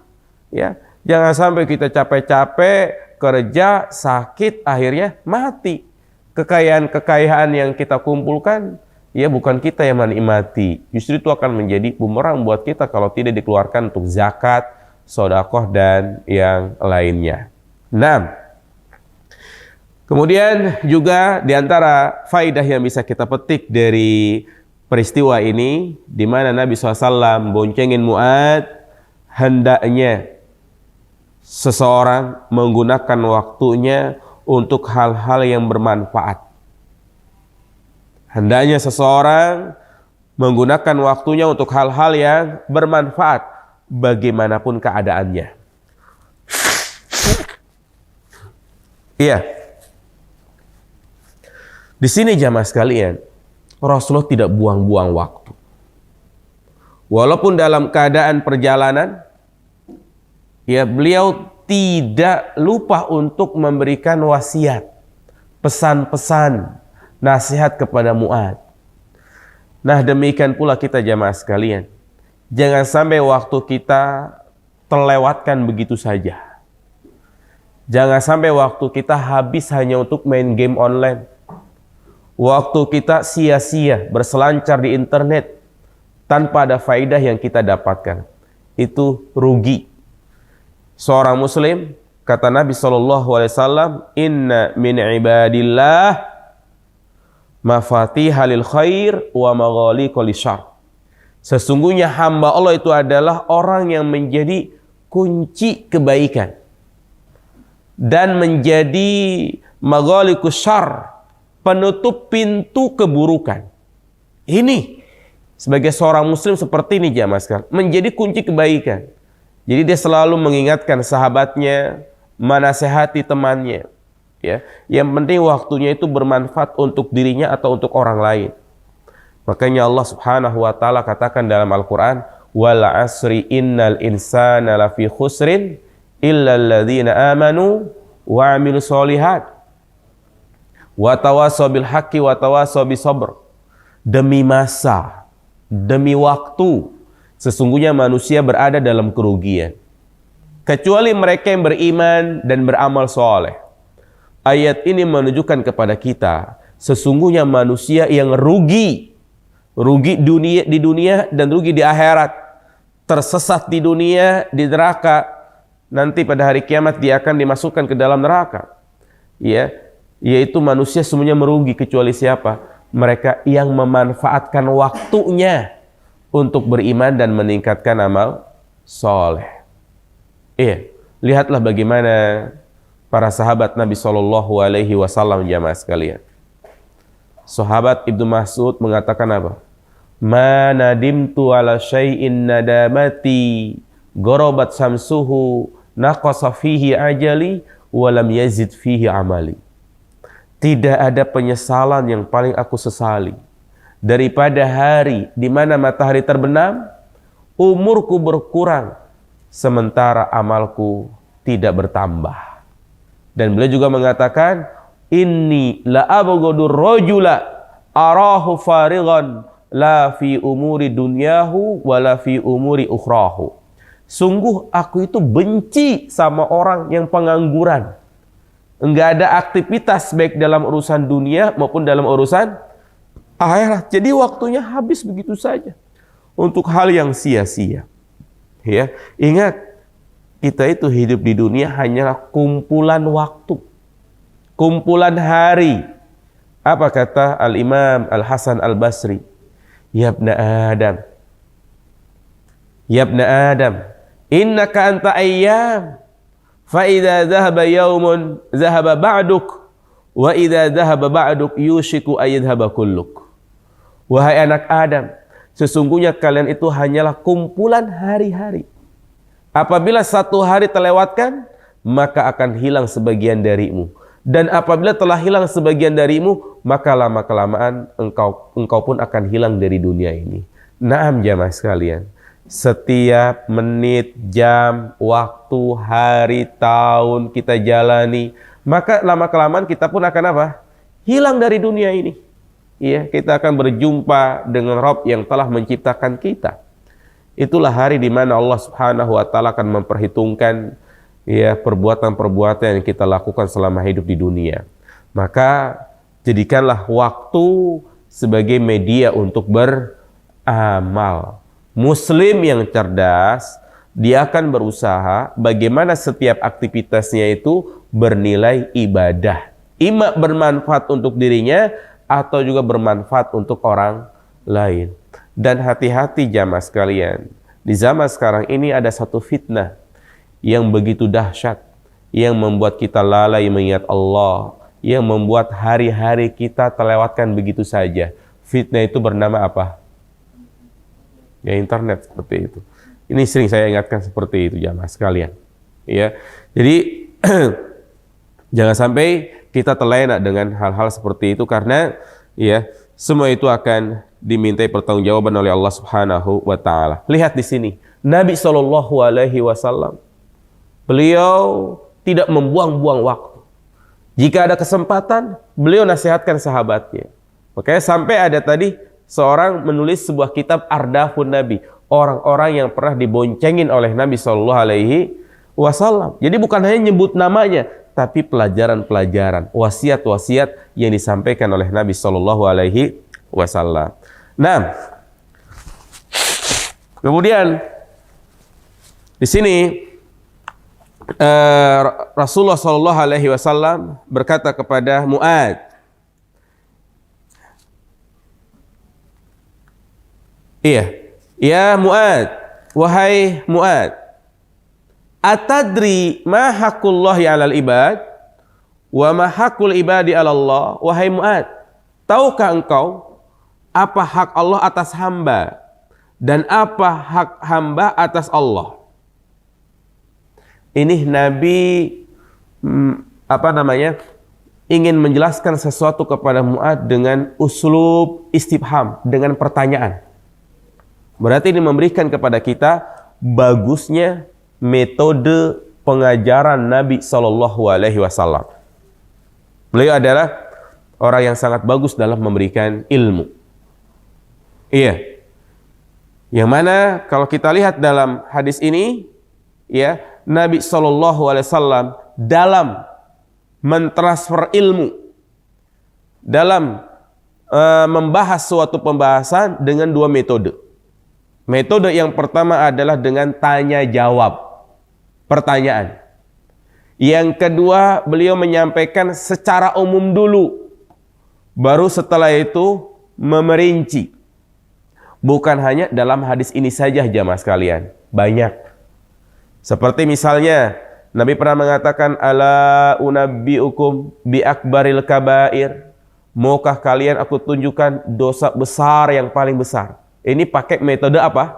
S1: Ya, jangan sampai kita capek-capek kerja, sakit, akhirnya mati. Kekayaan-kekayaan yang kita kumpulkan, ya bukan kita yang menikmati. Justru itu akan menjadi bumerang buat kita kalau tidak dikeluarkan untuk zakat, sedekah, dan yang lainnya. Nah, kemudian juga diantara faidah yang bisa kita petik dari peristiwa ini, di mana Nabi SAW boncengin Mu'adz, hendaknya seseorang menggunakan waktunya untuk hal-hal yang bermanfaat. Hendaknya seseorang menggunakan waktunya untuk hal-hal yang bermanfaat bagaimanapun keadaannya. Iya. Di sini jamaah sekalian, Rasulullah tidak buang-buang waktu. Walaupun dalam keadaan perjalanan, ya beliau tidak lupa untuk memberikan wasiat, pesan-pesan, nasihat kepada Mu'adz. Nah, demikian pula kita jamaah sekalian. Jangan sampai waktu kita terlewatkan begitu saja. Jangan sampai waktu kita habis hanya untuk main game online. Waktu kita sia-sia berselancar di internet tanpa ada faidah yang kita dapatkan. Itu rugi. Seorang muslim, kata Nabi SAW, inna min ibadillah mafatiha lil khair wa maghaliqa lisyarr. Sesungguhnya hamba Allah itu adalah orang yang menjadi kunci kebaikan dan menjadi maghaliqus syarr, penutup pintu keburukan. Ini sebagai seorang muslim seperti ini jamaah sekalian, menjadi kunci kebaikan. Jadi dia selalu mengingatkan sahabatnya, menasehati temannya, ya. Yang penting waktunya itu bermanfaat untuk dirinya atau untuk orang lain. Makanya Allah Subhanahu wa taala katakan dalam Al-Qur'an, "Wal 'asri innal insana lafi khusrin illa alladzina amanu wa 'amilus sholihat wa tawassaw bil haqqi wa tawassaw bis sabr." Demi masa, demi waktu, sesungguhnya manusia berada dalam kerugian, kecuali mereka yang beriman dan beramal soleh. Ayat ini menunjukkan kepada kita, sesungguhnya manusia yang rugi di dunia dan rugi di akhirat, tersesat di dunia, di neraka, nanti pada hari kiamat dia akan dimasukkan ke dalam neraka. Ya, yaitu manusia semuanya merugi kecuali siapa? Mereka yang memanfaatkan waktunya untuk beriman dan meningkatkan amal soleh. Lihatlah bagaimana para sahabat Nabi SAW jamaah sekalian. Sahabat Ibnu Mas'ud mengatakan apa? Ma nadimtu ala syai'in nadamati gorobat samsuhu naqasa fihi ajali walam yazid fihi amali. Tidak ada penyesalan yang paling aku sesali daripada hari di mana matahari terbenam, umurku berkurang, sementara amalku tidak bertambah. Dan beliau juga mengatakan, inni la abghadur rajula arahu farighan la fi umuri dunyahu wa la fi umuri ukhrahu. Sungguh aku itu benci sama orang yang pengangguran, enggak ada aktivitas baik dalam urusan dunia maupun dalam urusan akhirat. Jadi waktunya habis begitu saja untuk hal yang sia-sia. Ya, ingat, kita itu hidup di dunia hanyalah kumpulan waktu, kumpulan hari. Apa kata Al-Imam Al-Hasan Al-Basri? Ya ibna Adam, ya ibna Adam, innaka anta ayyam, fa idza dhahaba yaumun dhahaba ba'duk, wa idza dhahaba ba'duk yushiku ayyadhhaba kulluk. Wahai anak Adam, sesungguhnya kalian itu hanyalah kumpulan hari-hari. Apabila satu hari terlewatkan, maka akan hilang sebagian darimu. Dan apabila telah hilang sebagian darimu, maka lama-kelamaan engkau pun akan hilang dari dunia ini. Naam jamaah sekalian, setiap menit, jam, waktu, hari, tahun kita jalani, maka lama-kelamaan kita pun akan apa? Hilang dari dunia ini. Ya, kita akan berjumpa dengan Rabb yang telah menciptakan kita. Itulah hari di mana Allah Subhanahu wa taala akan memperhitungkan ya perbuatan-perbuatan yang kita lakukan selama hidup di dunia. Maka jadikanlah waktu sebagai media untuk beramal. Muslim yang cerdas, dia akan berusaha bagaimana setiap aktivitasnya itu bernilai ibadah. Ima bermanfaat untuk dirinya atau juga bermanfaat untuk orang lain. Dan hati-hati jamaah sekalian, di zaman sekarang ini ada satu fitnah yang begitu dahsyat, yang membuat kita lalai mengingat Allah, yang membuat hari-hari kita terlewatkan begitu saja. Fitnah itu bernama apa? Ya, internet, seperti itu. Ini sering saya ingatkan seperti itu jamaah sekalian. Ya, jadi jangan sampai kita terlena dengan hal-hal seperti itu, karena ya semua itu akan dimintai pertanggungjawaban oleh Allah Subhanahu wa taala. Lihat di sini, Nabi SAW, beliau tidak membuang-buang waktu. Jika ada kesempatan, beliau nasihatkan sahabatnya. Makanya sampai ada tadi seorang menulis sebuah kitab Ardafun Nabi, orang-orang yang pernah diboncengin oleh Nabi SAW. Jadi bukan hanya nyebut namanya, tapi pelajaran-pelajaran, wasiat-wasiat yang disampaikan oleh Nabi SAW. Nah, kemudian di sini Rasulullah SAW berkata kepada Mu'adz, Ya Mu'ad, wahai Mu'ad, atadri ma haqqullahi 'alal ibad wa ma haqqul ibadi 'ala Allah? Wahai Mu'ad, tahukah engkau apa hak Allah atas hamba dan apa hak hamba atas Allah? Ini Nabi ingin menjelaskan sesuatu kepada Mu'ad dengan uslub istifham, dengan pertanyaan. Berarti ini memberikan kepada kita bagusnya metode pengajaran Nabi SAW. Beliau adalah orang yang sangat bagus dalam memberikan ilmu. Iya. Yang mana kalau kita lihat dalam hadis ini, ya, Nabi SAW dalam mentransfer ilmu, dalam membahas suatu pembahasan dengan dua metode. Metode yang pertama adalah dengan tanya jawab, pertanyaan. Yang kedua, beliau menyampaikan secara umum dulu, baru setelah itu memerinci. Bukan hanya dalam hadis ini saja jamaah sekalian, banyak. Seperti misalnya Nabi pernah mengatakan, ala unabbiukum bi akbaril kabair, maukah kalian aku tunjukkan dosa besar yang paling besar? Ini pakai metode apa?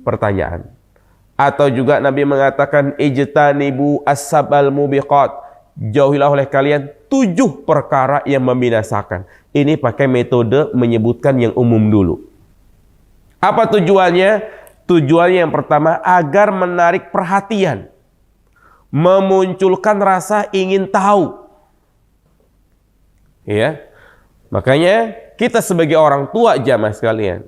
S1: Pertanyaan. Atau juga Nabi mengatakan, ijtanibu as-sab'al mubiqat, jauhilah oleh kalian 7 perkara yang membinasakan. Ini pakai metode menyebutkan yang umum dulu. Apa tujuannya? Tujuannya yang pertama agar menarik perhatian, memunculkan rasa ingin tahu. Ya. Makanya kita sebagai orang tua jamaah sekalian,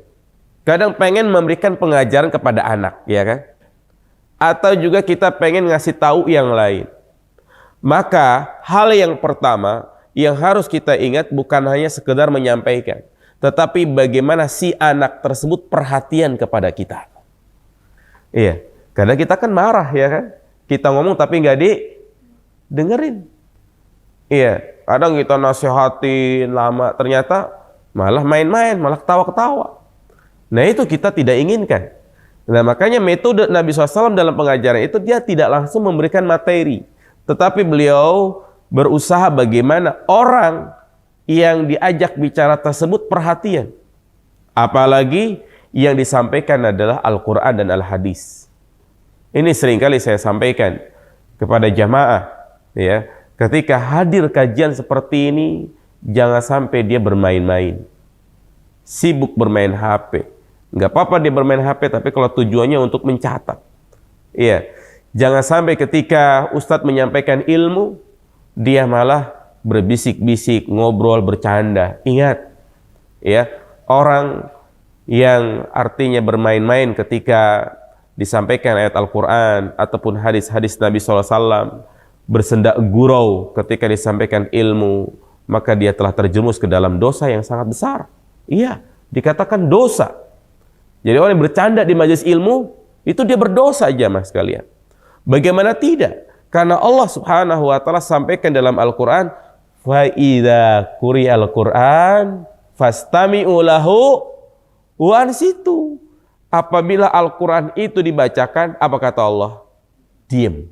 S1: kadang pengen memberikan pengajaran kepada anak, ya kan? Atau juga kita pengen ngasih tahu yang lain. Maka hal yang pertama yang harus kita ingat bukan hanya sekedar menyampaikan, tetapi bagaimana si anak tersebut perhatian kepada kita. Iya, kadang kita kan marah, ya kan? Kita ngomong tapi nggak dengerin. Iya, kadang kita nasihatin lama, ternyata malah main-main, malah ketawa-ketawa. Nah itu kita tidak inginkan. Nah makanya metode Nabi SAW dalam pengajaran itu dia tidak langsung memberikan materi, tetapi beliau berusaha bagaimana orang yang diajak bicara tersebut perhatian. Apalagi yang disampaikan adalah Al-Quran dan Al-Hadis. Ini seringkali saya sampaikan kepada jamaah, ya, ketika hadir kajian seperti ini, jangan sampai dia bermain-main, sibuk bermain HP. Nggak apa-apa dia bermain HP, tapi kalau tujuannya untuk mencatat. Iya, jangan sampai ketika Ustadz menyampaikan ilmu, dia malah berbisik-bisik, ngobrol, bercanda. Ingat, ya, orang yang artinya bermain-main ketika disampaikan ayat Al-Quran ataupun hadis-hadis Nabi SAW, bersendak gurau ketika disampaikan ilmu, maka dia telah terjerumus ke dalam dosa yang sangat besar. Iya, dikatakan dosa. Jadi orang yang bercanda di majelis ilmu, itu dia berdosa aja mas sekalian. Bagaimana tidak? Karena Allah Subhanahu wa Ta'ala sampaikan dalam Al-Quran, fa idza quri'al Qur'an fastami'u lahu wa ansitu. Apabila Al-Quran itu dibacakan, apa kata Allah? Diam.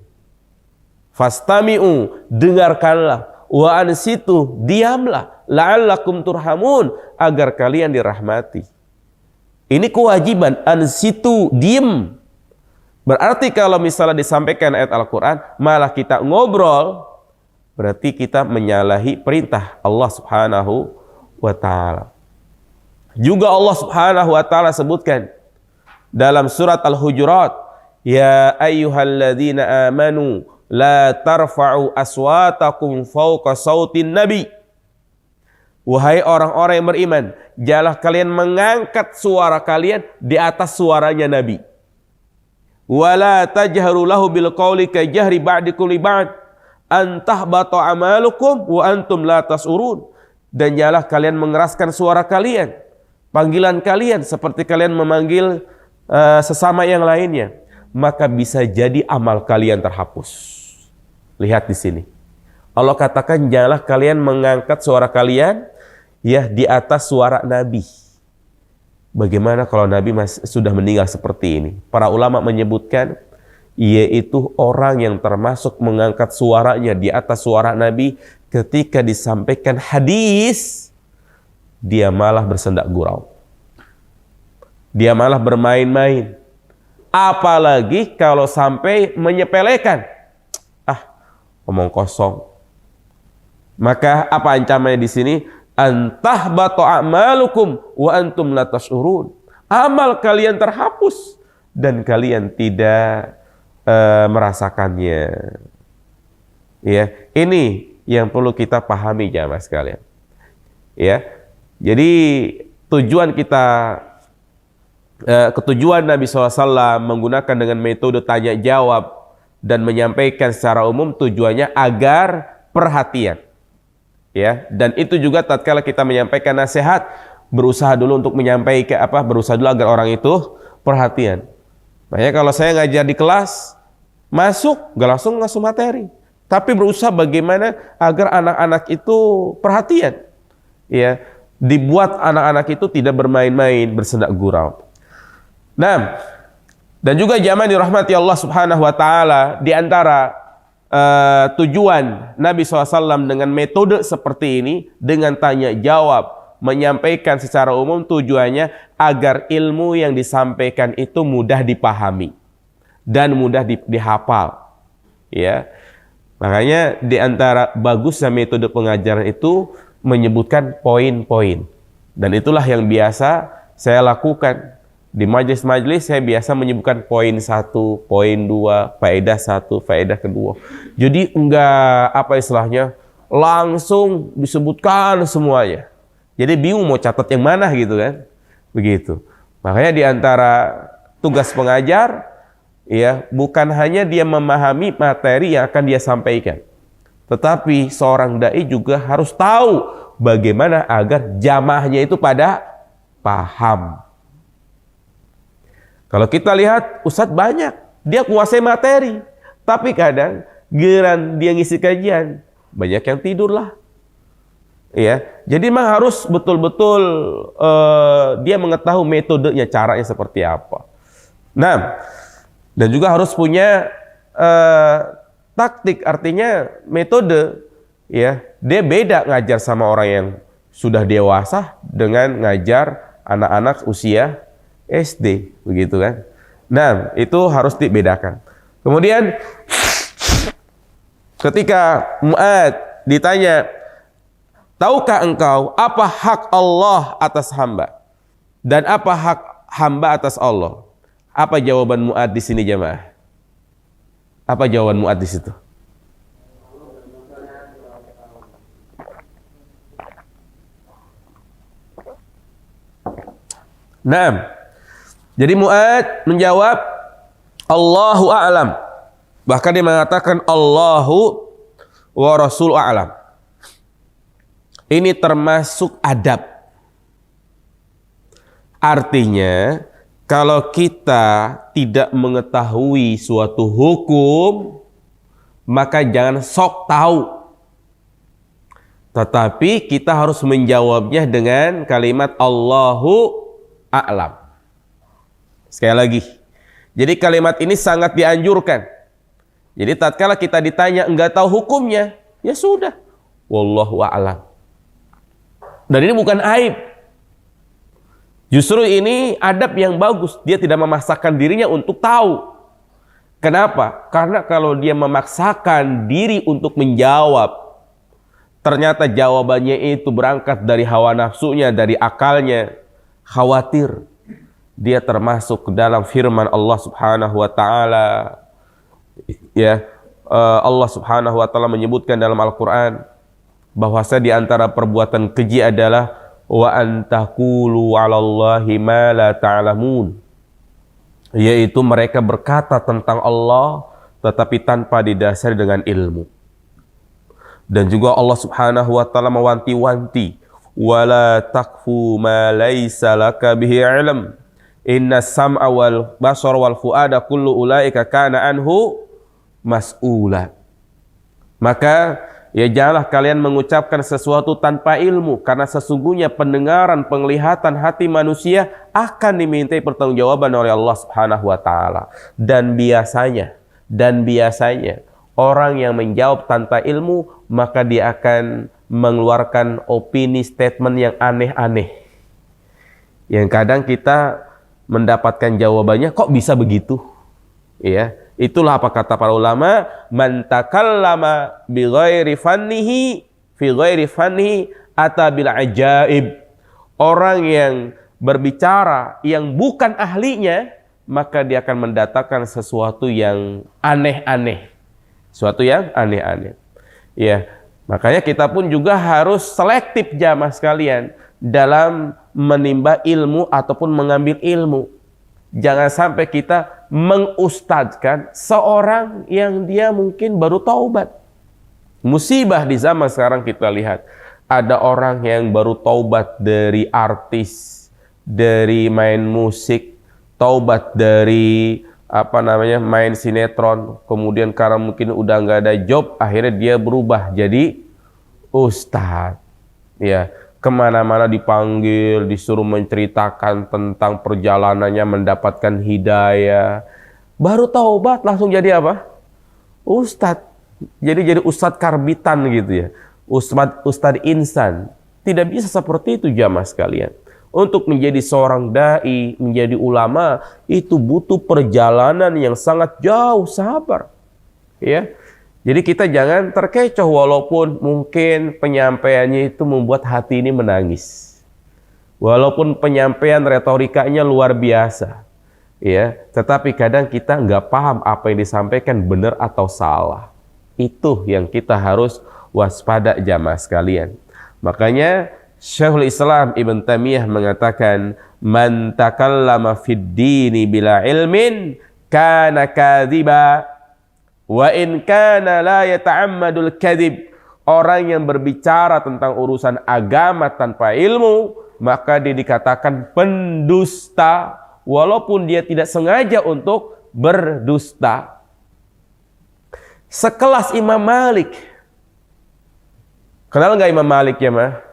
S1: Fastami'u, dengarkanlah. Wa ansitu, diamlah. La'allakum turhamun, agar kalian dirahmati. Ini kewajiban, ansitu, diem. Berarti kalau misalnya disampaikan ayat Al-Quran, malah kita ngobrol, berarti kita menyalahi perintah Allah Subhanahu wa Ta'ala. Juga Allah Subhanahu wa Ta'ala sebutkan dalam surat Al-Hujurat, ya ayyuhalladzina amanu la tarfa'u aswatakum fawqa sautin nabi. Wahai orang-orang yang beriman, janganlah kalian mengangkat suara kalian di atas suaranya Nabi. Wala tajharu lahu bil qawli ka jahri ba'dikum li ba'd an tahbata amalukum wa antum la tas'urun. Dan janganlah kalian mengeraskan suara kalian, panggilan kalian seperti kalian memanggil sesama yang lainnya, maka bisa jadi amal kalian terhapus. Lihat di sini. Allah katakan janganlah kalian mengangkat suara kalian ya di atas suara Nabi. Bagaimana kalau Nabi sudah meninggal seperti ini? Para ulama menyebutkan, yaitu orang yang termasuk mengangkat suaranya di atas suara Nabi ketika disampaikan hadis, dia malah bersendak gurau. Dia malah bermain-main. Apalagi kalau sampai menyepelekan. Omong kosong. Maka apa ancamannya di sini? Antahbatu a'malukum wa antum la tash'urun. Amal kalian terhapus dan kalian tidak merasakannya. Ya, ini yang perlu kita pahami jamaah sekalian. Ya. Jadi ketujuan Nabi SAW menggunakan dengan metode tanya jawab dan menyampaikan secara umum tujuannya agar perhatian. Ya, dan itu juga tatkala kita menyampaikan nasihat, berusaha dulu untuk menyampaikan berusaha dulu agar orang itu perhatian. Makanya kalau saya ngajar di kelas, masuk gak langsung ngasih materi, tapi berusaha bagaimana agar anak-anak itu perhatian. Ya, dibuat anak-anak itu tidak bermain-main, bersendak gurau. Nah, dan juga jamaah dirahmati Allah Subhanahu wa taala, di antara tujuan Nabi SAW dengan metode seperti ini, dengan tanya jawab, menyampaikan secara umum, tujuannya agar ilmu yang disampaikan itu mudah dipahami dan mudah dihafal. Ya. Makanya di antara bagusnya metode pengajaran itu menyebutkan poin-poin. Dan itulah yang biasa saya lakukan. Di majelis-majelis saya biasa menyebutkan poin 1, poin 2, faedah 1, faedah kedua. Jadi enggak langsung disebutkan semuanya. Jadi bingung mau catat yang mana gitu kan. Begitu. Makanya di antara tugas pengajar, ya, bukan hanya dia memahami materi yang akan dia sampaikan, tetapi seorang dai juga harus tahu bagaimana agar jamaahnya itu pada paham. Kalau kita lihat ustadz banyak, dia kuasai materi, tapi kadang giliran dia ngisi kajian, banyak yang tidur lah. Ya, jadi memang harus betul-betul dia mengetahui metodenya, caranya seperti apa. Nah, dan juga harus punya taktik, artinya metode. Ya, dia beda ngajar sama orang yang sudah dewasa dengan ngajar anak-anak usia SD, begitu kan? Nah, itu harus dibedakan. Kemudian ketika Mu'adz ditanya, tahukah engkau apa hak Allah atas hamba dan apa hak hamba atas Allah? Apa jawaban Mu'adz di sini jemaah? Apa jawaban Mu'adz di situ? Nah, jadi Mu'adz menjawab, Allahu a'lam. Bahkan dia mengatakan Allahu wa Rasul a'lam. Ini termasuk adab. Artinya, kalau kita tidak mengetahui suatu hukum, maka jangan sok tahu. Tetapi kita harus menjawabnya dengan kalimat Allahu a'lam. Sekali lagi, jadi kalimat ini sangat dianjurkan. Jadi tatkala kita ditanya enggak tahu hukumnya, ya sudah, wallahu a'lam. Dan ini bukan aib. Justru ini adab yang bagus. Dia tidak memaksakan dirinya untuk tahu. Kenapa? Karena kalau dia memaksakan diri untuk menjawab, ternyata jawabannya itu berangkat dari hawa nafsunya, dari akalnya, khawatir dia termasuk ke dalam firman Allah Subhanahu wa taala. Ya, Allah Subhanahu wa taala menyebutkan dalam Al-Qur'an bahwasanya di antara perbuatan keji adalah wa antaqulu 'alallahi ma la ta'lamun. Yaitu mereka berkata tentang Allah tetapi tanpa didasari dengan ilmu. Dan juga Allah Subhanahu wa taala mewanti-wanti, wala taqfu ma laisa laka bihi 'ilm. Inna sam'a wal basar wal fuada kullu ulaika kana anhu mas'ula. Maka Ya janganlah kalian mengucapkan sesuatu tanpa ilmu, karena sesungguhnya pendengaran, penglihatan hati manusia akan dimintai pertanggungjawaban oleh Allah Subhanahu wa taala. Dan biasanya orang yang menjawab tanpa ilmu, maka dia akan mengeluarkan opini, statement yang aneh-aneh. Yang kadang kita mendapatkan jawabannya, kok bisa begitu? Ya, itulah apa kata para ulama, man takallama bi ghairi fannihi fi ghairi fannihi ata bil ajaib. Orang yang berbicara yang bukan ahlinya, maka dia akan mendatangkan sesuatu yang aneh-aneh. Sesuatu yang aneh-aneh. Ya, makanya kita pun juga harus selektif jamaah sekalian dalam menimba ilmu ataupun mengambil ilmu. Jangan sampai kita mengustadzkan seorang yang dia mungkin baru taubat. Musibah di zaman sekarang kita lihat. Ada orang yang baru taubat dari artis, dari main musik, taubat dari main sinetron, kemudian karena mungkin udah nggak ada job, akhirnya dia berubah jadi ustadz. Ya, kemana-mana dipanggil, disuruh menceritakan tentang perjalanannya mendapatkan hidayah. Baru taubat langsung jadi apa? Ustadz. Jadi ustadz karbitan gitu ya. Ustadz insan. Tidak bisa seperti itu jamaah sekalian. Untuk menjadi seorang dai, menjadi ulama, itu butuh perjalanan yang sangat jauh, sabar. Ya. Jadi kita jangan terkecoh walaupun mungkin penyampaiannya itu membuat hati ini menangis. Walaupun penyampaian retorikanya luar biasa. Ya, tetapi kadang kita nggak paham apa yang disampaikan benar atau salah. Itu yang kita harus waspada jamaah sekalian. Makanya Syekhul Islam Ibn Taimiyah mengatakan, man takallama fid dini bila ilmin kana kadziba wa in kana la yata'ammadul kadzib. Orang yang berbicara tentang urusan agama tanpa ilmu, maka dia dikatakan pendusta walaupun dia tidak sengaja untuk berdusta. Sekelas Imam Malik. Kenal nggak Imam Malik ya, mah?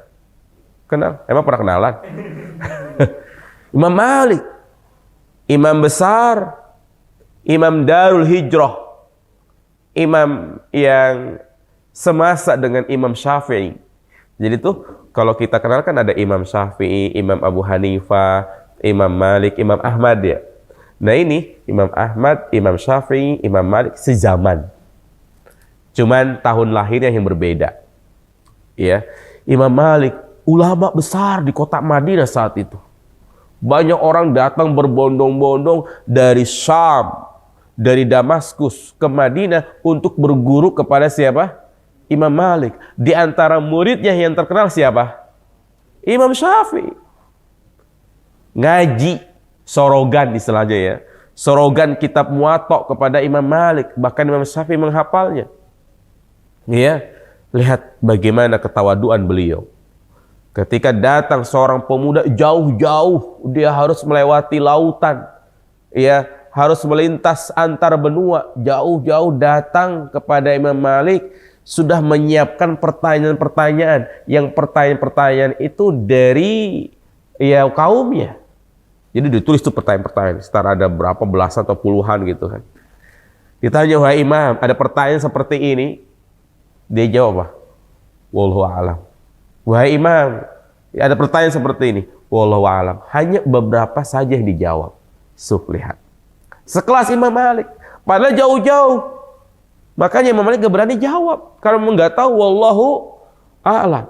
S1: Kenal? Emang pernah kenalan? Imam Malik, imam besar, imam Darul Hijrah, imam yang semasa dengan Imam Syafi'i. Jadi tuh kalau kita kenal kan ada Imam Syafi'i, Imam Abu Hanifah, Imam Malik, Imam Ahmad ya. Nah ini Imam Ahmad, Imam Syafi'i, Imam Malik sezaman. Cuman tahun lahirnya yang berbeda. Ya, Imam Malik ulama besar di kota Madinah saat itu. Banyak orang datang berbondong-bondong dari Syam, dari Damaskus ke Madinah untuk berguru kepada siapa? Imam Malik. Di antara muridnya yang terkenal siapa? Imam Syafi'i. Ngaji sorogan istilahnya ya. Sorogan kitab Muwatta kepada Imam Malik. Bahkan Imam Syafi'i menghafalnya. Ya, lihat bagaimana ketawaduan beliau. Ketika datang seorang pemuda jauh-jauh, dia harus melewati lautan, ya, harus melintas antar benua, jauh-jauh datang kepada Imam Malik, sudah menyiapkan pertanyaan-pertanyaan, yang pertanyaan-pertanyaan itu dari ya kaumnya. Jadi ditulis tuh pertanyaan-pertanyaan, sekitar ada berapa belasan atau puluhan gitu kan. Ditanya, wahai Imam, ada pertanyaan seperti ini. Dia jawab apa? Wallahu a'lam. Wahai Imam, ada pertanyaan seperti ini. Wallahu a'lam. Hanya beberapa saja yang dijawab. Lihat. Sekelas Imam Malik. Padahal jauh-jauh. Makanya Imam Malik gak berani jawab. Karena nggak tahu wallahu a'lam.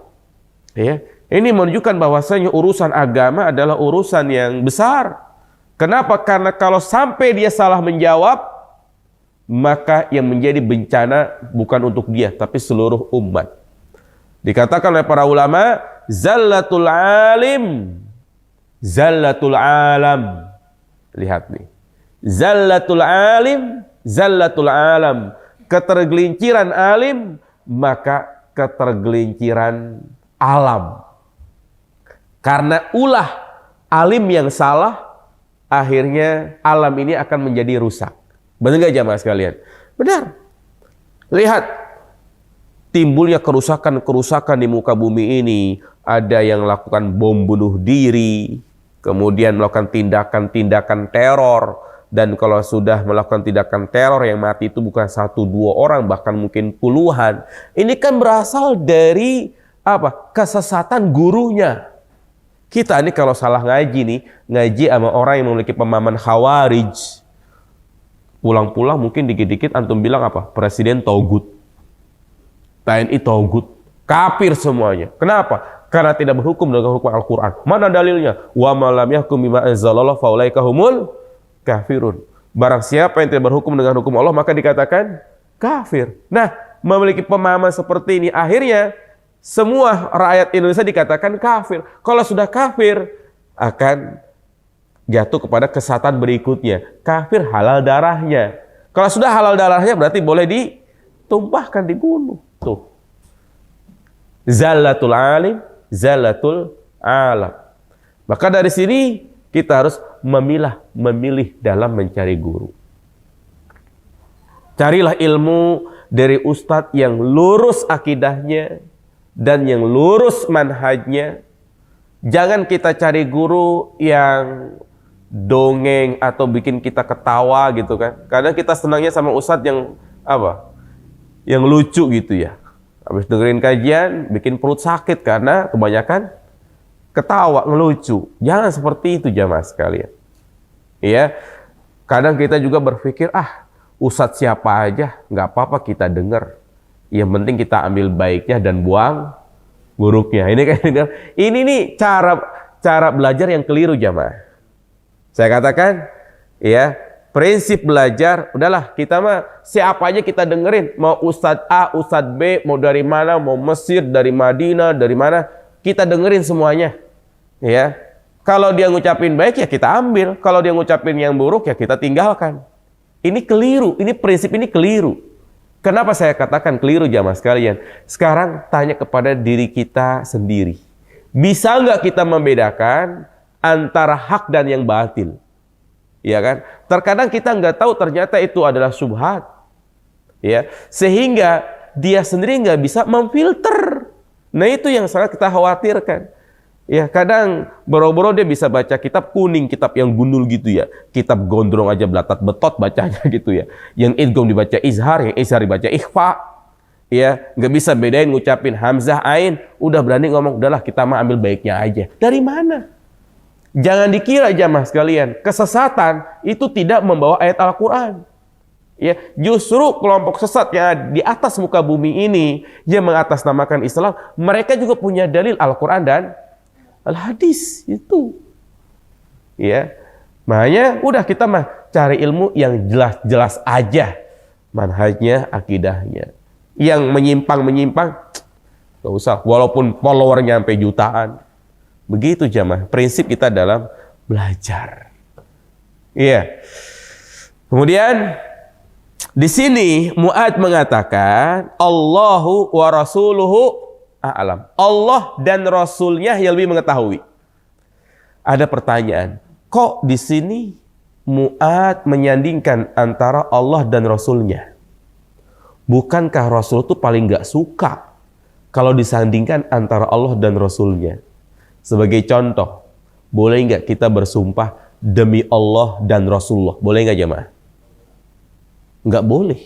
S1: Ya. Ini menunjukkan bahwasanya urusan agama adalah urusan yang besar. Kenapa? Karena kalau sampai dia salah menjawab, maka yang menjadi bencana bukan untuk dia, tapi seluruh umat. Dikatakan oleh para ulama, zallatul alim, zallatul alam. Lihat nih. Zallatul alim, zallatul alam. Ketergelinciran alim, maka ketergelinciran alam. Karena ulah alim yang salah, akhirnya alam ini akan menjadi rusak. Benar nggak jamaah sekalian? Benar. Lihat. timbulnya kerusakan-kerusakan di muka bumi ini. Ada yang melakukan bom bunuh diri, kemudian melakukan tindakan-tindakan teror. Dan kalau sudah melakukan tindakan teror yang mati itu bukan 1-2 orang, bahkan mungkin puluhan. Ini kan berasal dari apa? Kesesatan gurunya. Kita ini kalau salah ngaji nih, ngaji sama orang yang memiliki pemahaman khawarij. Pulang-pulang mungkin dikit-dikit antum bilang apa? Presiden togut. TNI togut. Kafir semuanya. Kenapa? Karena tidak berhukum dengan hukum Al-Quran. Mana dalilnya? Wa ma lam yahkum bima anzalallahu faulaika humul kafirun. Barang siapa yang tidak berhukum dengan hukum Allah maka dikatakan kafir. Nah, memiliki pemahaman seperti ini akhirnya semua rakyat Indonesia dikatakan kafir. Kalau sudah kafir akan jatuh kepada kesesatan berikutnya. Kafir halal darahnya. Kalau sudah halal darahnya berarti boleh ditumpahkan, dibunuh. Tuh. Zallatul alim, zallatul alam. Maka dari sini kita harus memilih dalam mencari guru. Carilah ilmu dari ustadz yang lurus akidahnya dan yang lurus manhajnya. Jangan kita cari guru yang dongeng atau bikin kita ketawa gitu kan. Kadang kita senangnya sama ustadz yang apa? Yang lucu gitu ya. Habis dengerin kajian, bikin perut sakit karena kebanyakan ketawa, ngelucu. Jangan seperti itu jamaah sekalian. Ya, kadang kita juga berpikir, ustadz siapa aja, nggak apa-apa kita dengar. Yang penting kita ambil baiknya dan buang buruknya. Ini nih cara belajar yang keliru jamaah. Saya katakan, ya. Prinsip belajar, udahlah kita mah siapa aja kita dengerin. Mau Ustadz A, Ustadz B, mau dari mana, mau Mesir, dari Madinah, dari mana. Kita dengerin semuanya. Ya, kalau dia ngucapin baik ya kita ambil. Kalau dia ngucapin yang buruk ya kita tinggalkan. Ini keliru, ini prinsip ini keliru. Kenapa saya katakan keliru jamaah sekalian? Sekarang tanya kepada diri kita sendiri. Bisa nggak kita membedakan antara hak dan yang batil? Ya kan? Terkadang kita nggak tahu ternyata itu adalah syubhat. Ya, sehingga dia sendiri nggak bisa memfilter. Nah itu yang sangat kita khawatirkan. Ya, kadang boro-boro dia bisa baca kitab kuning, kitab yang gundul gitu ya. Kitab gondrong aja belatat betot bacanya gitu ya. Yang idgham dibaca izhar, yang izhar dibaca ikhfa. Ya, nggak bisa bedain ngucapin hamzah ain, udah berani ngomong, udahlah kita mah ambil baiknya aja. Dari mana? Jangan dikira jamaah sekalian, kesesatan itu tidak membawa ayat Al-Quran. Ya, justru kelompok sesat yang di atas muka bumi ini yang mengatasnamakan Islam, mereka juga punya dalil Al-Quran dan Al-Hadis itu. Ya, makanya udah kita mah cari ilmu yang jelas-jelas aja, manhajnya, akidahnya. Yang menyimpang, gak usah, walaupun followernya sampai jutaan. Begitu jamaah, prinsip kita dalam belajar. Iya. Kemudian di sini Mu'adz mengatakan Allahu wa rasuluhu a'lam. Allah dan Rasulnya yang lebih mengetahui. Ada pertanyaan, kok di sini Mu'adz menyandingkan antara Allah dan Rasulnya? Bukankah Rasul itu paling gak suka kalau disandingkan antara Allah dan Rasulnya? Sebagai contoh, boleh nggak kita bersumpah demi Allah dan Rasulullah? Boleh nggak jemaah? Nggak boleh.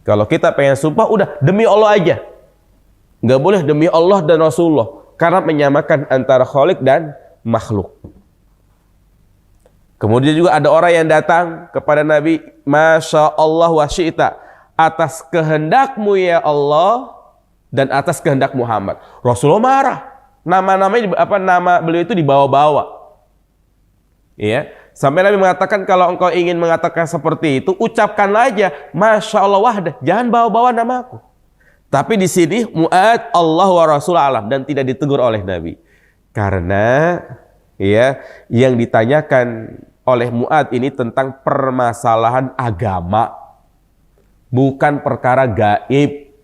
S1: Kalau kita pengen sumpah, udah demi Allah aja. Nggak boleh demi Allah dan Rasulullah. Karena menyamakan antara Khalik dan makhluk. Kemudian juga ada orang yang datang kepada Nabi, Masya Allah wa syi'ta, atas kehendakmu ya Allah dan atas kehendak Muhammad. Rasulullah marah. Nama beliau itu dibawa-bawa. Ya, sampai Nabi mengatakan kalau engkau ingin mengatakan seperti itu, ucapkanlah aja Masya Allah wahdah, jangan bawa-bawa namaku. Tapi di sini Mu'adz Allah wa Rasul alam dan tidak ditegur oleh Nabi. Karena ya, yang ditanyakan oleh Mu'adz ini tentang permasalahan agama, bukan perkara gaib.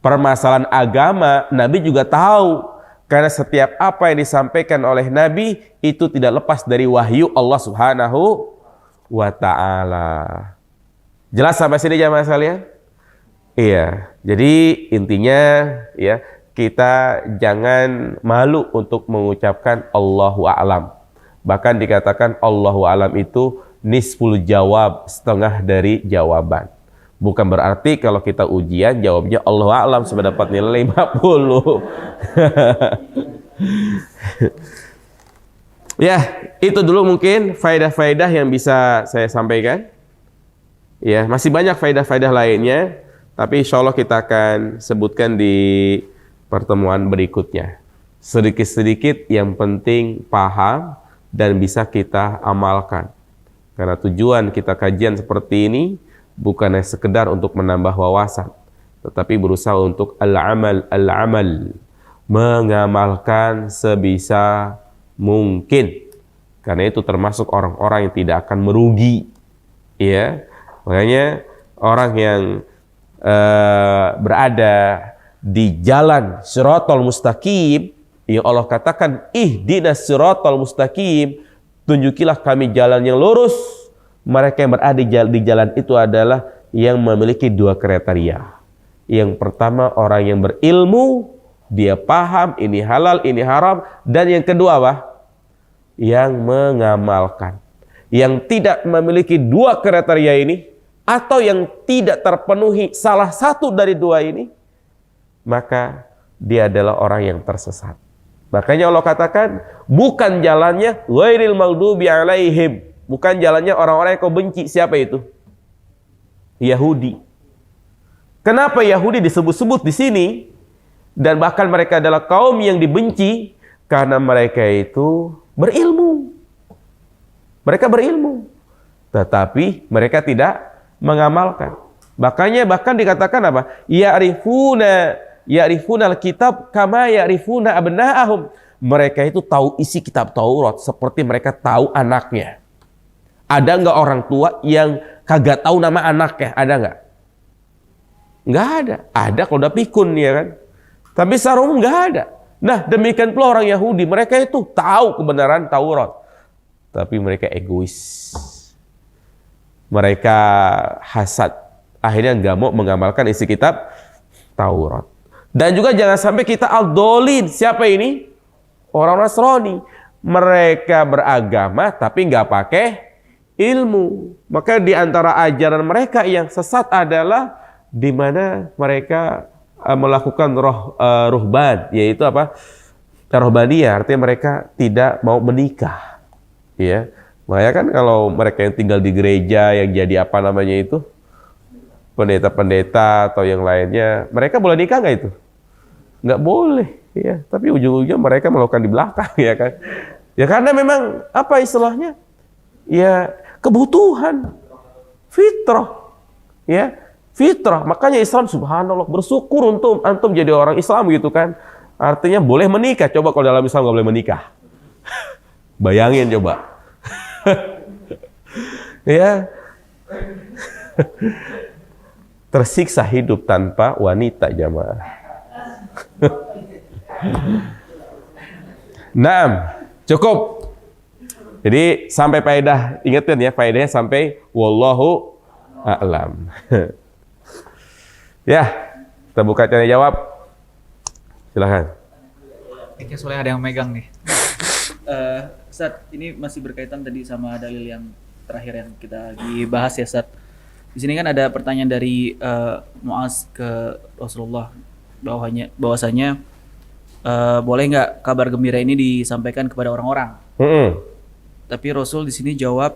S1: Permasalahan agama Nabi juga tahu. Karena setiap apa yang disampaikan oleh Nabi itu tidak lepas dari wahyu Allah Subhanahu wa ta'ala. Jelas sampai sini jamaah sekalian? Iya, jadi intinya ya kita jangan malu untuk mengucapkan Allahu a'lam. Bahkan dikatakan Allahu a'lam itu nisful jawab, setengah dari jawaban. Bukan berarti kalau kita ujian jawabnya Allahu a'lam supaya dapat nilai 50. Ya, itu dulu mungkin faedah-faedah yang bisa saya sampaikan. Ya, masih banyak faedah-faedah lainnya, tapi insya Allah kita akan sebutkan di pertemuan berikutnya. Sedikit-sedikit yang penting paham dan bisa kita amalkan. Karena tujuan kita kajian seperti ini bukan hanya sekedar untuk menambah wawasan, tetapi berusaha untuk al-amal, mengamalkan sebisa mungkin. Karena itu termasuk orang-orang yang tidak akan merugi. Ya, makanya orang yang berada di jalan siratal mustaqim, yang Allah katakan ihdinas siratal mustaqim, tunjukilah kami jalan yang lurus. Mereka yang berada di jalan itu adalah yang memiliki dua kriteria. Yang pertama, orang yang berilmu, dia paham ini halal, ini haram. Dan yang kedua apa? Yang mengamalkan. Yang tidak memiliki dua kriteria ini, atau yang tidak terpenuhi salah satu dari dua ini, maka dia adalah orang yang tersesat. Makanya Allah katakan, bukan jalannya ghairil maghdubi alaihim, bukan jalannya orang-orang yang kau benci. Siapa itu? Yahudi. Kenapa Yahudi disebut-sebut di sini? Dan bahkan mereka adalah kaum yang dibenci karena mereka itu berilmu. Mereka berilmu, tetapi mereka tidak mengamalkan. Makanya bahkan dikatakan apa? Ya'rifuna al-kitab kama ya'rifuna abna'ahum. Mereka itu tahu isi kitab Taurat seperti mereka tahu anaknya. Ada nggak orang tua yang kagak tahu nama anaknya? Ada nggak? Nggak ada. Ada kalau udah pikun ya kan. Tapi secara umum nggak ada. Nah, demikian pula orang Yahudi. Mereka itu tahu kebenaran Taurat, tapi mereka egois. Mereka hasad. Akhirnya nggak mau mengamalkan isi kitab Taurat. Dan juga jangan sampai kita al-dolin. Siapa ini? Orang Nasrani. Mereka beragama tapi nggak pakai ilmu. Maka di antara ajaran mereka yang sesat adalah di mana mereka melakukan ruhban, yaitu apa? Ruhbaniyah, artinya mereka tidak mau menikah. Ya. Makanya kan kalau mereka yang tinggal di gereja yang jadi apa namanya itu? Pendeta-pendeta atau yang lainnya, mereka boleh nikah nggak itu? Nggak boleh, ya. Tapi ujung-ujungnya mereka melakukan di belakang, ya kan? Ya karena memang apa istilahnya? Ya kebutuhan, fitrah, ya fitrah. Makanya Islam subhanallah bersyukur untuk antum jadi orang Islam gitu kan. Artinya boleh menikah. Coba kalau dalam Islam nggak boleh menikah, bayangin coba. Ya. Tersiksa hidup tanpa wanita jamaah. Naam, cukup. Jadi sampai faedah, ingetin ya, faedahnya sampai wallahu a'lam. Ya, kita buka tanya jawab. Silakan.
S2: Kayaknya soalnya ada yang megang nih. Ustaz, ini masih berkaitan tadi sama dalil yang terakhir yang kita lagi bahas ya, Ustaz. Di sini kan ada pertanyaan dari Muaz ke Rasulullah bahwasanya boleh nggak kabar gembira ini disampaikan kepada orang-orang? Tapi Rasul di sini jawab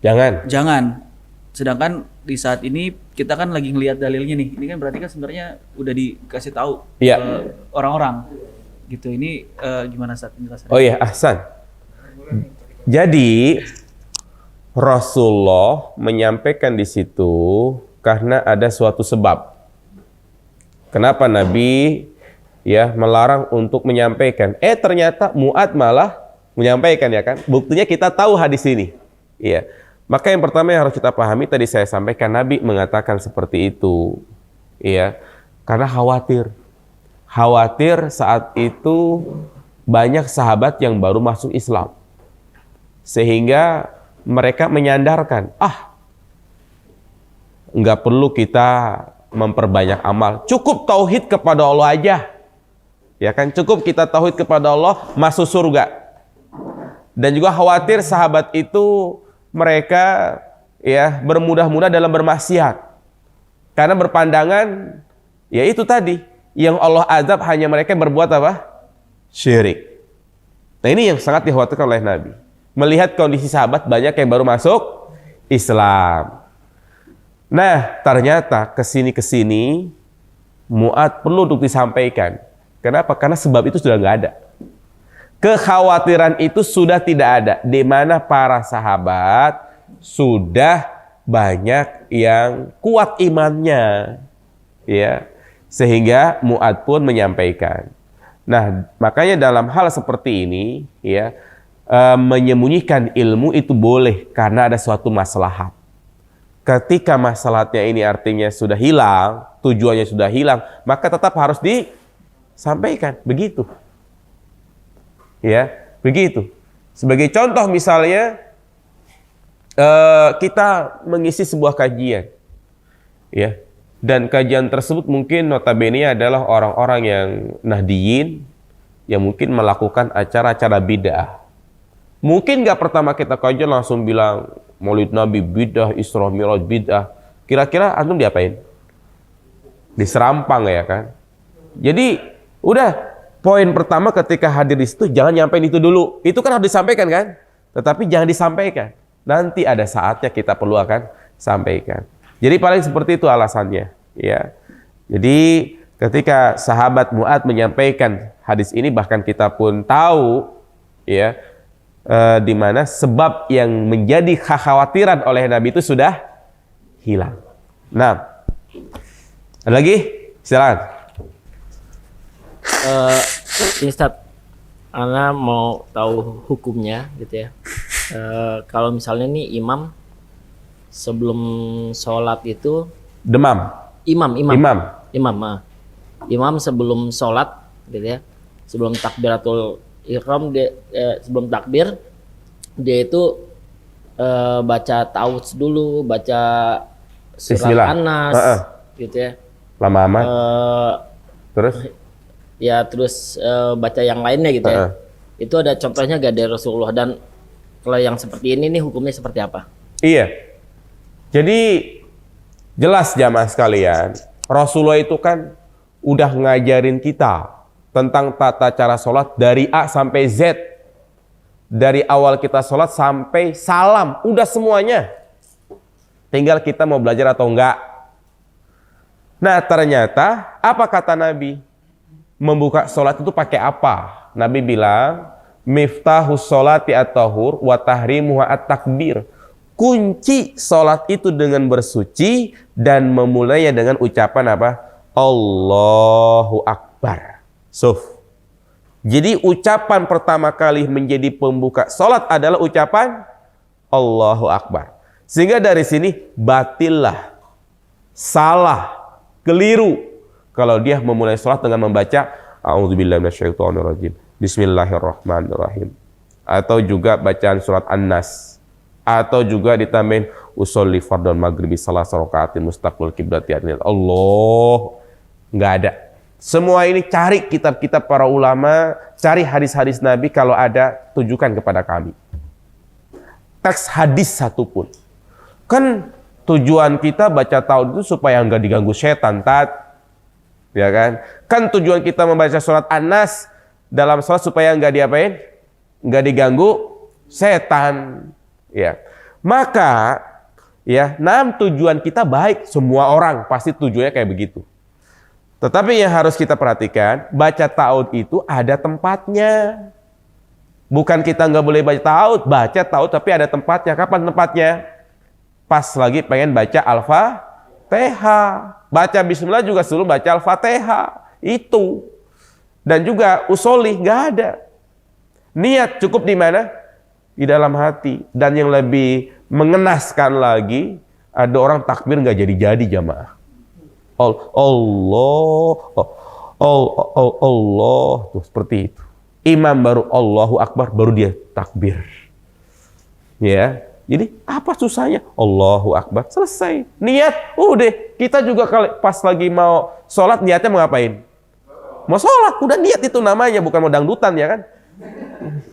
S2: jangan. Sedangkan di saat ini kita kan lagi ngelihat dalilnya nih. Ini kan berarti kan sebenarnya udah dikasih tahu ke orang-orang. Gitu. Ini gimana Ustaz penjelasannya?
S1: Oh iya, ahsan. Jadi Rasulullah menyampaikan di situ karena ada suatu sebab. Kenapa Nabi ya melarang untuk menyampaikan? Ternyata Mu'ad malah menyampaikan ya kan? Buktinya kita tahu hadis ini. Iya. Maka yang pertama yang harus kita pahami tadi saya sampaikan Nabi mengatakan seperti itu. Iya. Karena khawatir saat itu banyak sahabat yang baru masuk Islam. Sehingga mereka menyandarkan, nggak perlu kita memperbanyak amal. Cukup tauhid kepada Allah aja. Ya kan, cukup kita tauhid kepada Allah, masuk surga. Dan juga khawatir sahabat itu mereka ya bermudah-mudah dalam bermaksiat. Karena berpandangan ya itu tadi, yang Allah azab hanya mereka yang berbuat apa? Syirik. Nah, ini yang sangat dikhawatirkan oleh Nabi. Melihat kondisi sahabat banyak yang baru masuk Islam. Nah, ternyata kesini Mu'adz perlu untuk disampaikan. Kenapa? Karena sebab itu sudah nggak ada. Kekhawatiran itu sudah tidak ada. Di mana para sahabat sudah banyak yang kuat imannya, ya, sehingga Mu'adz pun menyampaikan. Nah, makanya dalam hal seperti ini, ya, menyembunyikan ilmu itu boleh karena ada suatu maslahat. Ketika maslahatnya ini artinya sudah hilang, tujuannya sudah hilang, maka tetap harus disampaikan. Begitu. Ya, begitu. Sebagai contoh misalnya, kita mengisi sebuah kajian, ya, dan kajian tersebut mungkin notabene adalah orang-orang yang nahdiyin, yang mungkin melakukan acara-acara bid'ah. Mungkin nggak pertama kita kajian langsung bilang Maulid Nabi bid'ah, Isra Mi'raj bid'ah. Kira-kira antum diapain? Diserampang ya kan? Jadi udah, poin pertama ketika hadir di situ jangan nyampein itu dulu. Itu kan harus disampaikan kan? Tetapi jangan disampaikan. Nanti ada saatnya kita perlu akan sampaikan. Jadi paling seperti itu alasannya, ya. Jadi ketika sahabat Mu'adz menyampaikan hadis ini, bahkan kita pun tahu, ya, di mana sebab yang menjadi kekhawatiran oleh Nabi itu sudah hilang. Nah, ada lagi? Silakan.
S3: Ini Ustaz, Ana mau tahu hukumnya gitu ya. Kalau misalnya nih imam sebelum sholat itu
S1: Demam.
S3: Imam sebelum sholat gitu ya, sebelum takbiratul ihram sebelum takbir dia itu baca ta'awudz dulu, baca surat An-Nas gitu ya.
S1: Lama amat. Terus?
S3: Ya terus baca yang lainnya gitu ya. Itu ada contohnya gak dari Rasulullah? Dan kalau yang seperti ini nih hukumnya seperti apa?
S1: Iya. Jadi jelas jamaah sekalian, Rasulullah itu kan udah ngajarin kita tentang tata cara sholat dari A sampai Z. Dari awal kita sholat sampai salam, udah semuanya. Tinggal kita mau belajar atau enggak. Nah, ternyata apa kata Nabi? Membuka sholat itu pakai apa? Nabi bilang, miftahus sholati at-tahur wa tahrimuha at-takbir. Kunci sholat itu dengan bersuci dan memulainya dengan ucapan apa? Allahu Akbar. Jadi ucapan pertama kali menjadi pembuka sholat adalah ucapan Allahu Akbar. Sehingga dari sini batillah, salah, keliru kalau dia memulai sholat dengan membaca A'udzubillahi minasyaitonirrajim, Bismillahirrahmanirrahim, atau juga bacaan surat An-Nas, atau juga ditambahin usolli fardhon maghribi salasa rakaatin mustaqbil kiblati Allah. Nggak ada. Semua ini cari kitab-kitab para ulama, cari hadis-hadis Nabi, kalau ada tunjukkan kepada kami. Teks hadis satupun. Kan tujuan kita baca ta'awudz itu supaya nggak diganggu setan, ya kan? Kan tujuan kita membaca surat An-Nas dalam sholat supaya nggak diapain? Nggak diganggu setan, ya. Maka, ya, tujuan kita baik. Semua orang pasti tujuannya kayak begitu. Tetapi yang harus kita perhatikan, baca ta'awudz itu ada tempatnya. Bukan kita nggak boleh baca ta'awudz tapi ada tempatnya. Kapan tempatnya? Pas lagi pengen baca Al-Fatihah. Baca bismillah juga suruh baca Al-Fatihah. Itu. Dan juga usolli, nggak ada. Niat cukup di mana? Di dalam hati. Dan yang lebih mengenaskan lagi, ada orang takbir nggak jadi-jadi jamaah. Allah tuh seperti itu. Imam baru Allahu Akbar baru dia takbir. Ya, Jadi apa susahnya? Allahu Akbar, selesai. Niat, udah. Kita juga kalau pas lagi mau sholat, niatnya mau ngapain? Mau sholat, udah niat itu namanya, bukan mau dangdutan ya kan?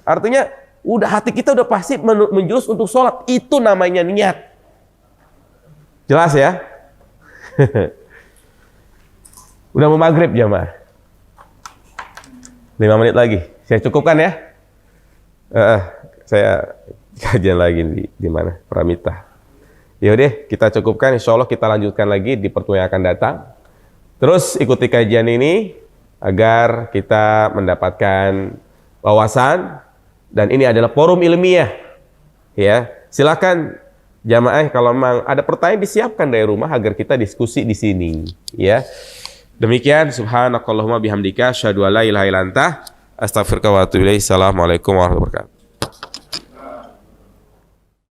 S1: Artinya, udah hati kita udah pasti menjurus untuk sholat. Itu namanya niat. Jelas ya? Udah mau maghrib jamaah. 5 menit lagi. Saya cukupkan ya? Saya kajian lagi di mana? Pramita. Yaudah, kita cukupkan. Insya Allah kita lanjutkan lagi di pertemuan yang akan datang. Terus ikuti kajian ini agar kita mendapatkan wawasan, dan ini adalah forum ilmiah. Ya, silakan jamaah kalau memang ada pertanyaan disiapkan dari rumah agar kita diskusi di sini. Ya, demikian. Subhanakallahumma bihamdika, asyhadu an la ilaha illa anta, astaghfiruka wa atubu ilaik. Assalamualaikum warahmatullahi wabarakatuh.